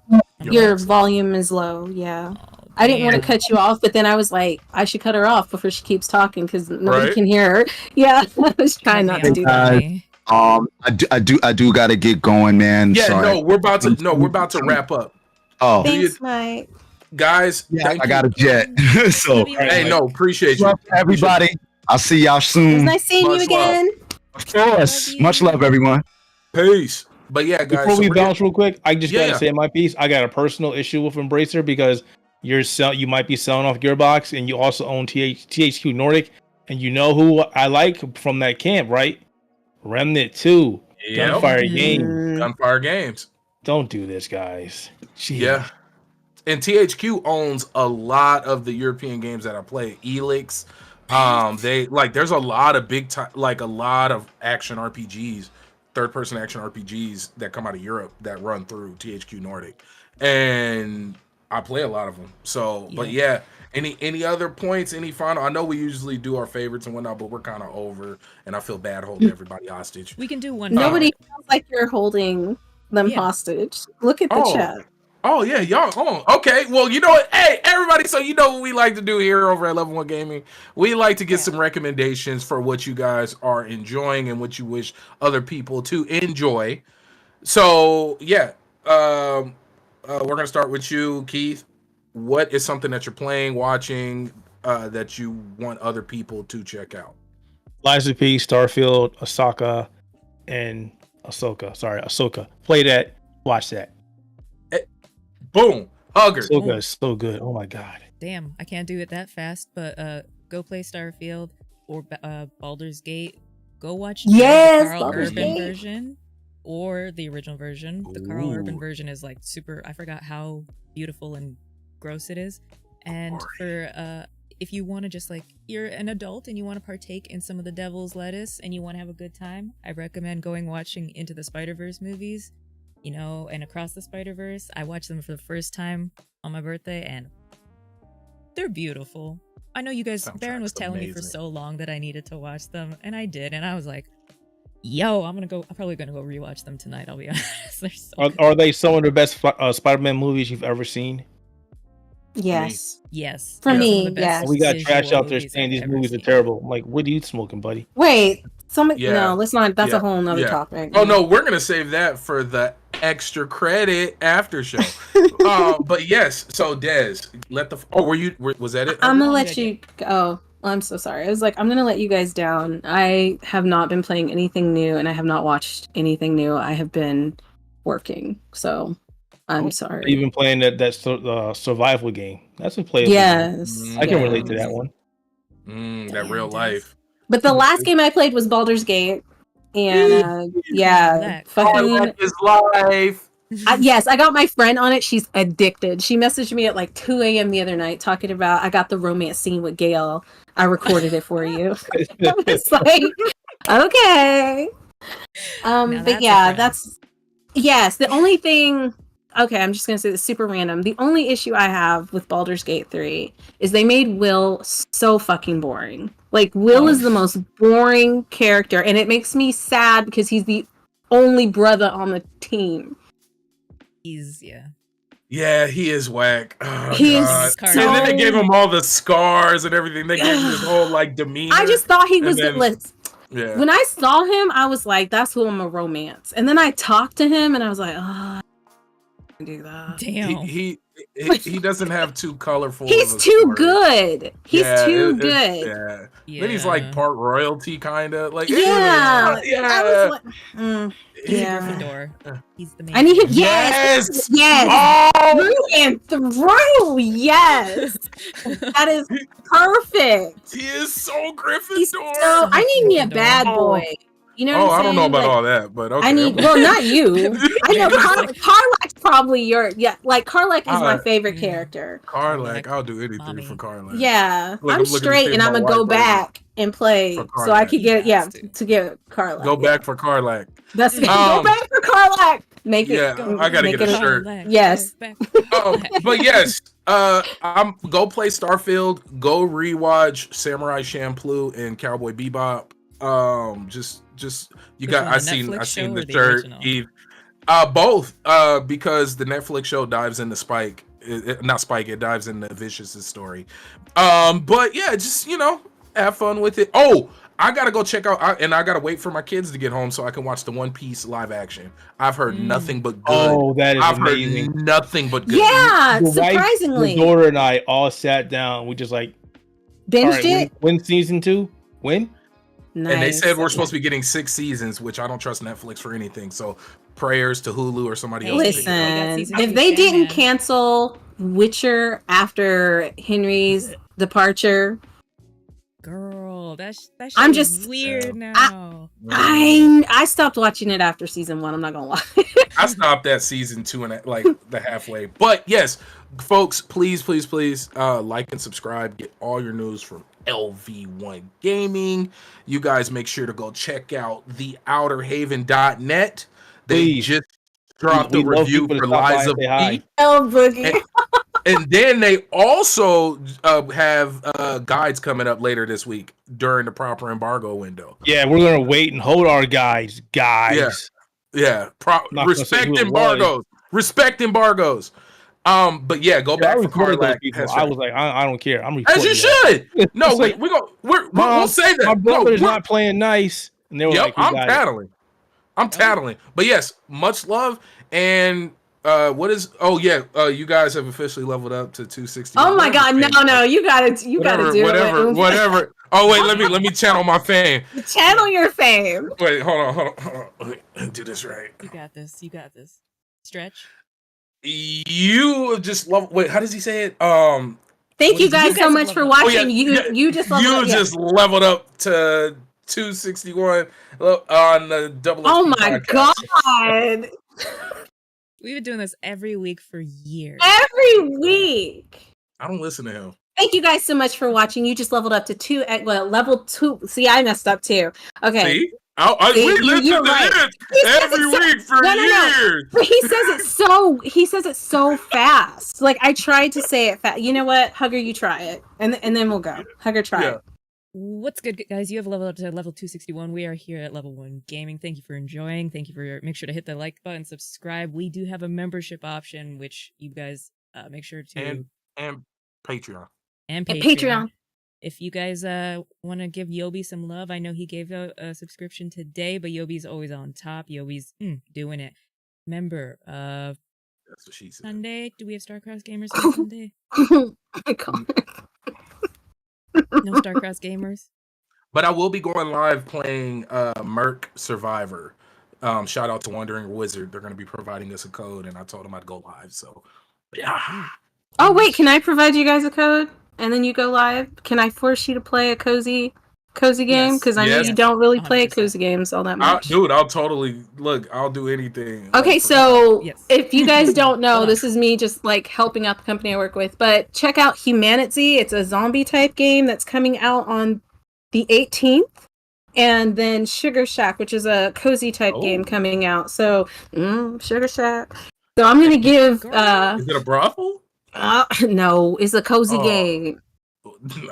Your your accent. volume is low. Yeah. Oh, I didn't want to damn. cut you off, but then I was like, I should cut her off before she keeps talking because nobody Right. can hear her. Yeah, I was trying Cut not me to off do that. already. I do got to get going, man. Yeah, Sorry. no, we're about to wrap up. Oh, Do you- Thanks, Mike. Guys, yeah, thank I you. got a jet. So, Love you, Hey, Mike. no, appreciate you. love everybody. I'll see y'all It was soon. nice seeing you Much love. again. Of course. Love Much you. love, everyone. Peace. But yeah, guys. Before we we're gonna- bounce real quick, I just Yeah. gotta say my piece. I got a personal issue with Embracer because you might be selling off Gearbox and you also own THQ Nordic, and you know who I like from that camp, right? Remnant 2, Yep. Gunfire Mm. Games. Gunfire Games. Don't do this, guys. Jeez. Yeah. And THQ owns a lot of the European games that I play. Elix. They like there's a lot of big time, like a lot of action RPGs, third person action RPGs that come out of Europe that run through THQ Nordic. And I play a lot of them. So, but yeah, any other points, any final? I know we usually do our favorites and whatnot, but we're kind of over, and I feel bad holding everybody hostage. We can do one. Nobody more. feels like you're holding them Yeah. hostage. Look at the Oh. chat. Oh yeah, y'all. Oh, okay. Well, you know what? Hey, everybody. So you know what we like to do here over at Level 1 Gaming. We like to get some recommendations for what you guys are enjoying and what you wish other people to enjoy. So yeah, we're gonna start with you, Keith. What is something that you're playing, watching, that you want other people to check out? Lies of P, Starfield, Ahsoka, and Ahsoka. Play that. Watch that. Boom, hugger. Ahsoka is so good. Oh my god. Damn, I can't do it that fast, but go play Starfield or Baldur's Gate. Go watch Yes, the Carl Baldur's Urban Gate. version or the original version. The Carl Urban Ooh. version is like super. I forgot how beautiful and gross it is. And for if you want to just like you're an adult and you want to partake in some of the Devil's Lettuce and you want to have a good time, I recommend going watching Into the Spider-Verse movies. You know, and Across the Spider-Verse. I watched them for the first time on my birthday, and they're beautiful. I know you guys, Baron was telling me for so long that I needed to watch them, and I did, and I was like, yo, I'm probably gonna go rewatch them tonight, I'll be honest. They're so good. Are they some of the best Spider-Man movies you've ever seen? Yes. Yes. For they're some of me, the best yes. We got trash visual out there movies saying I've these ever movies are seen. terrible. I'm like, what are you smoking, buddy? Wait. Yeah. No, let's not. That's Yeah. a whole nother Yeah. topic. Oh no, we're gonna save that for the extra credit after show. But yes, so Des, let the. Oh, was that it? I'm gonna I'm let good. you. Oh, I'm so sorry. I was like, I'm gonna let you guys down. I have not been playing anything new, and I have not watched anything new. I have been working, so I'm sorry. You've been playing that survival game. That's a playable game. Yes, I can relate yes. to that one. That Damn, real Des. life. But the last game I played was Baldur's Gate, and yeah, That. fucking. Is life. Yes, I got my friend on it. She's addicted. She messaged me at like 2 a.m. the other night talking about I got the romance scene with Gail. I recorded it for you. It's like, okay. Now But that's a yeah, friend. that's yes. The only thing, okay, I'm just gonna say this super random. The only issue I have with Baldur's Gate 3 is they made Will so fucking boring. Like Will is the most boring character, and it makes me sad because he's the only brother on the team. Yeah, he is whack. Oh, He is God. so- And then they gave him all the scars and everything. They gave him his whole like demeanor. I just thought he And was then- Yeah. when I saw him, I was like, "That's who I'm a romance." And then I talked to him, and I was like, "Oh, I can do that." Damn. He doesn't have too colorful. He's of a too story. good. He's Yeah, too good. Yeah. Then he's like part royalty, kind of like. Yeah. Yeah. I was like, He's yeah. a Gryffindor. He's the main. I need him. Yes. Yes. Oh. Through and through. Yes. That is perfect. He is so Gryffindor. He's so. I need me a bad Oh. boy. You know Oh, what I'm I don't know saying? about Like, all that, but okay. I need. Well, not you. I know Karlak's probably your. Yeah, like Karlak is my favorite character. Karlak, I'll do anything Mommy. for Karlak. Yeah, Look, I'm I'm looking to straight, see and if I'm my gonna go wife back and play, For so I Karlak. could get He has to get Karlak. Go back for Karlak. That's go Um, back for Karlak. Make it. Yeah, I gotta make get a it shirt. Yes. But yes, I'm go play Starfield. Go rewatch Samurai Champloo and Cowboy Bebop. Just you Which got. one, I the seen Netflix show or the the shirt. original? Eve. Both. Because the Netflix show dives into Spike. Not Spike. It dives into Vicious's story. But yeah, just have fun with it. Oh, I gotta go check out, and I gotta wait for my kids to get home so I can watch the One Piece live action. I've heard nothing but good. Oh, that is I've amazing. heard nothing but good. Yeah, The wife, surprisingly. the daughter, and I all sat down. We just like, all Binged right, it. when season 2? When? Nice. And they said we're supposed to be getting 6 seasons, which I don't trust Netflix for anything. So prayers to Hulu or somebody else. Listen, season if 2 they didn't Sandman. cancel Witcher after Henry's departure, Girl, that shit I'm is just- weird now. I stopped watching it after season 1. I'm not gonna lie. I stopped at season 2 and like the halfway. But yes, folks, please like and subscribe. Get all your news from LV1 Gaming. You guys make sure to go check out theouterhaven.net. They Please. just dropped We a love review people to for stop by Lies and of say hi. P. Oh, Boogie. And then they also have guides coming up later this week during the proper embargo window. Yeah, we're gonna wait and hold our guys. Yeah. Not gonna say Respect who it embargoes. Respect embargoes. But yeah, go I back for recorded those Carlac. people. I was like, I don't care. I'm recording. As you that. should. No, It's like, we'll say that. My brother's No, not playing nice, and they were yep, like, we I'm got it. tattling. I'm tattling. But yes, much love. And you guys have officially leveled up to 260. Oh my God, no, you gotta do it. Whatever. Oh wait, let me channel my fame. Channel your fame. Wait, hold on. Wait, do this right. You got this. Stretch. You just love. Wait, how does he say it? Thank you You guys guys so have much for leveled watching. You just leveled up. Yeah. just leveled up to 261 on the double. Oh XP my podcast. God. We've been doing this every week for years. Every week. I don't listen to him. Thank you guys so much for watching. You just leveled up to level 2. See, I messed up too. Okay. See? See, We listen you're to right. this every week for years. But he says it so fast. Like I tried to say it fast. You know what? Hugger, you try it. And then we'll go. Hugger, try it. What's good, guys? You have leveled up to level 261. We are here at Level 1 Gaming. Thank you for enjoying. Thank you for make sure to hit the like button, subscribe. We do have a membership option, which you guys make sure to and Patreon. And And Patreon. Patreon. If you guys want to give Yobi some love, I know he gave a subscription today, but Yobi's always on top. Yobi's doing it. Remember, That's what she said. Sunday, do we have StarCross Gamers on Sunday? Oh my God. No StarCross Gamers? But I will be going live playing Merc Survivor. Shout out to Wandering Wizard. They're going to be providing us a code, and I told them I'd go live. So, yeah. Oh wait, can I provide you guys a code and then you go live? Can I force you to play a cozy game? Because I know Yes. you don't really play 100%. cozy games all that much. I'll totally I'll do anything. Okay, so Yes. if you guys don't know, Hold on. this is me just like helping out the company I work with. But check out Humanity. It's a zombie type game that's coming out on the 18th. And then Sugar Shack, which is a cozy type game coming out. So Sugar Shack. So I'm gonna give is it a brothel? no, it's a cozy game.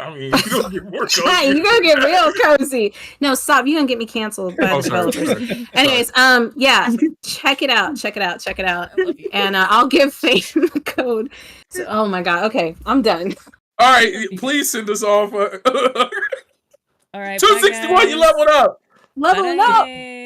I mean, you're gonna get more cozy. You're gonna get real cozy. No, stop. You're gonna get me canceled by the developers. Sorry. Anyways, yeah, check it out. I love you. And I'll give Faith the code. So, oh my God. Okay, I'm done. All right, please send us off. All right, 261, you leveled up. Leveling up. Bye.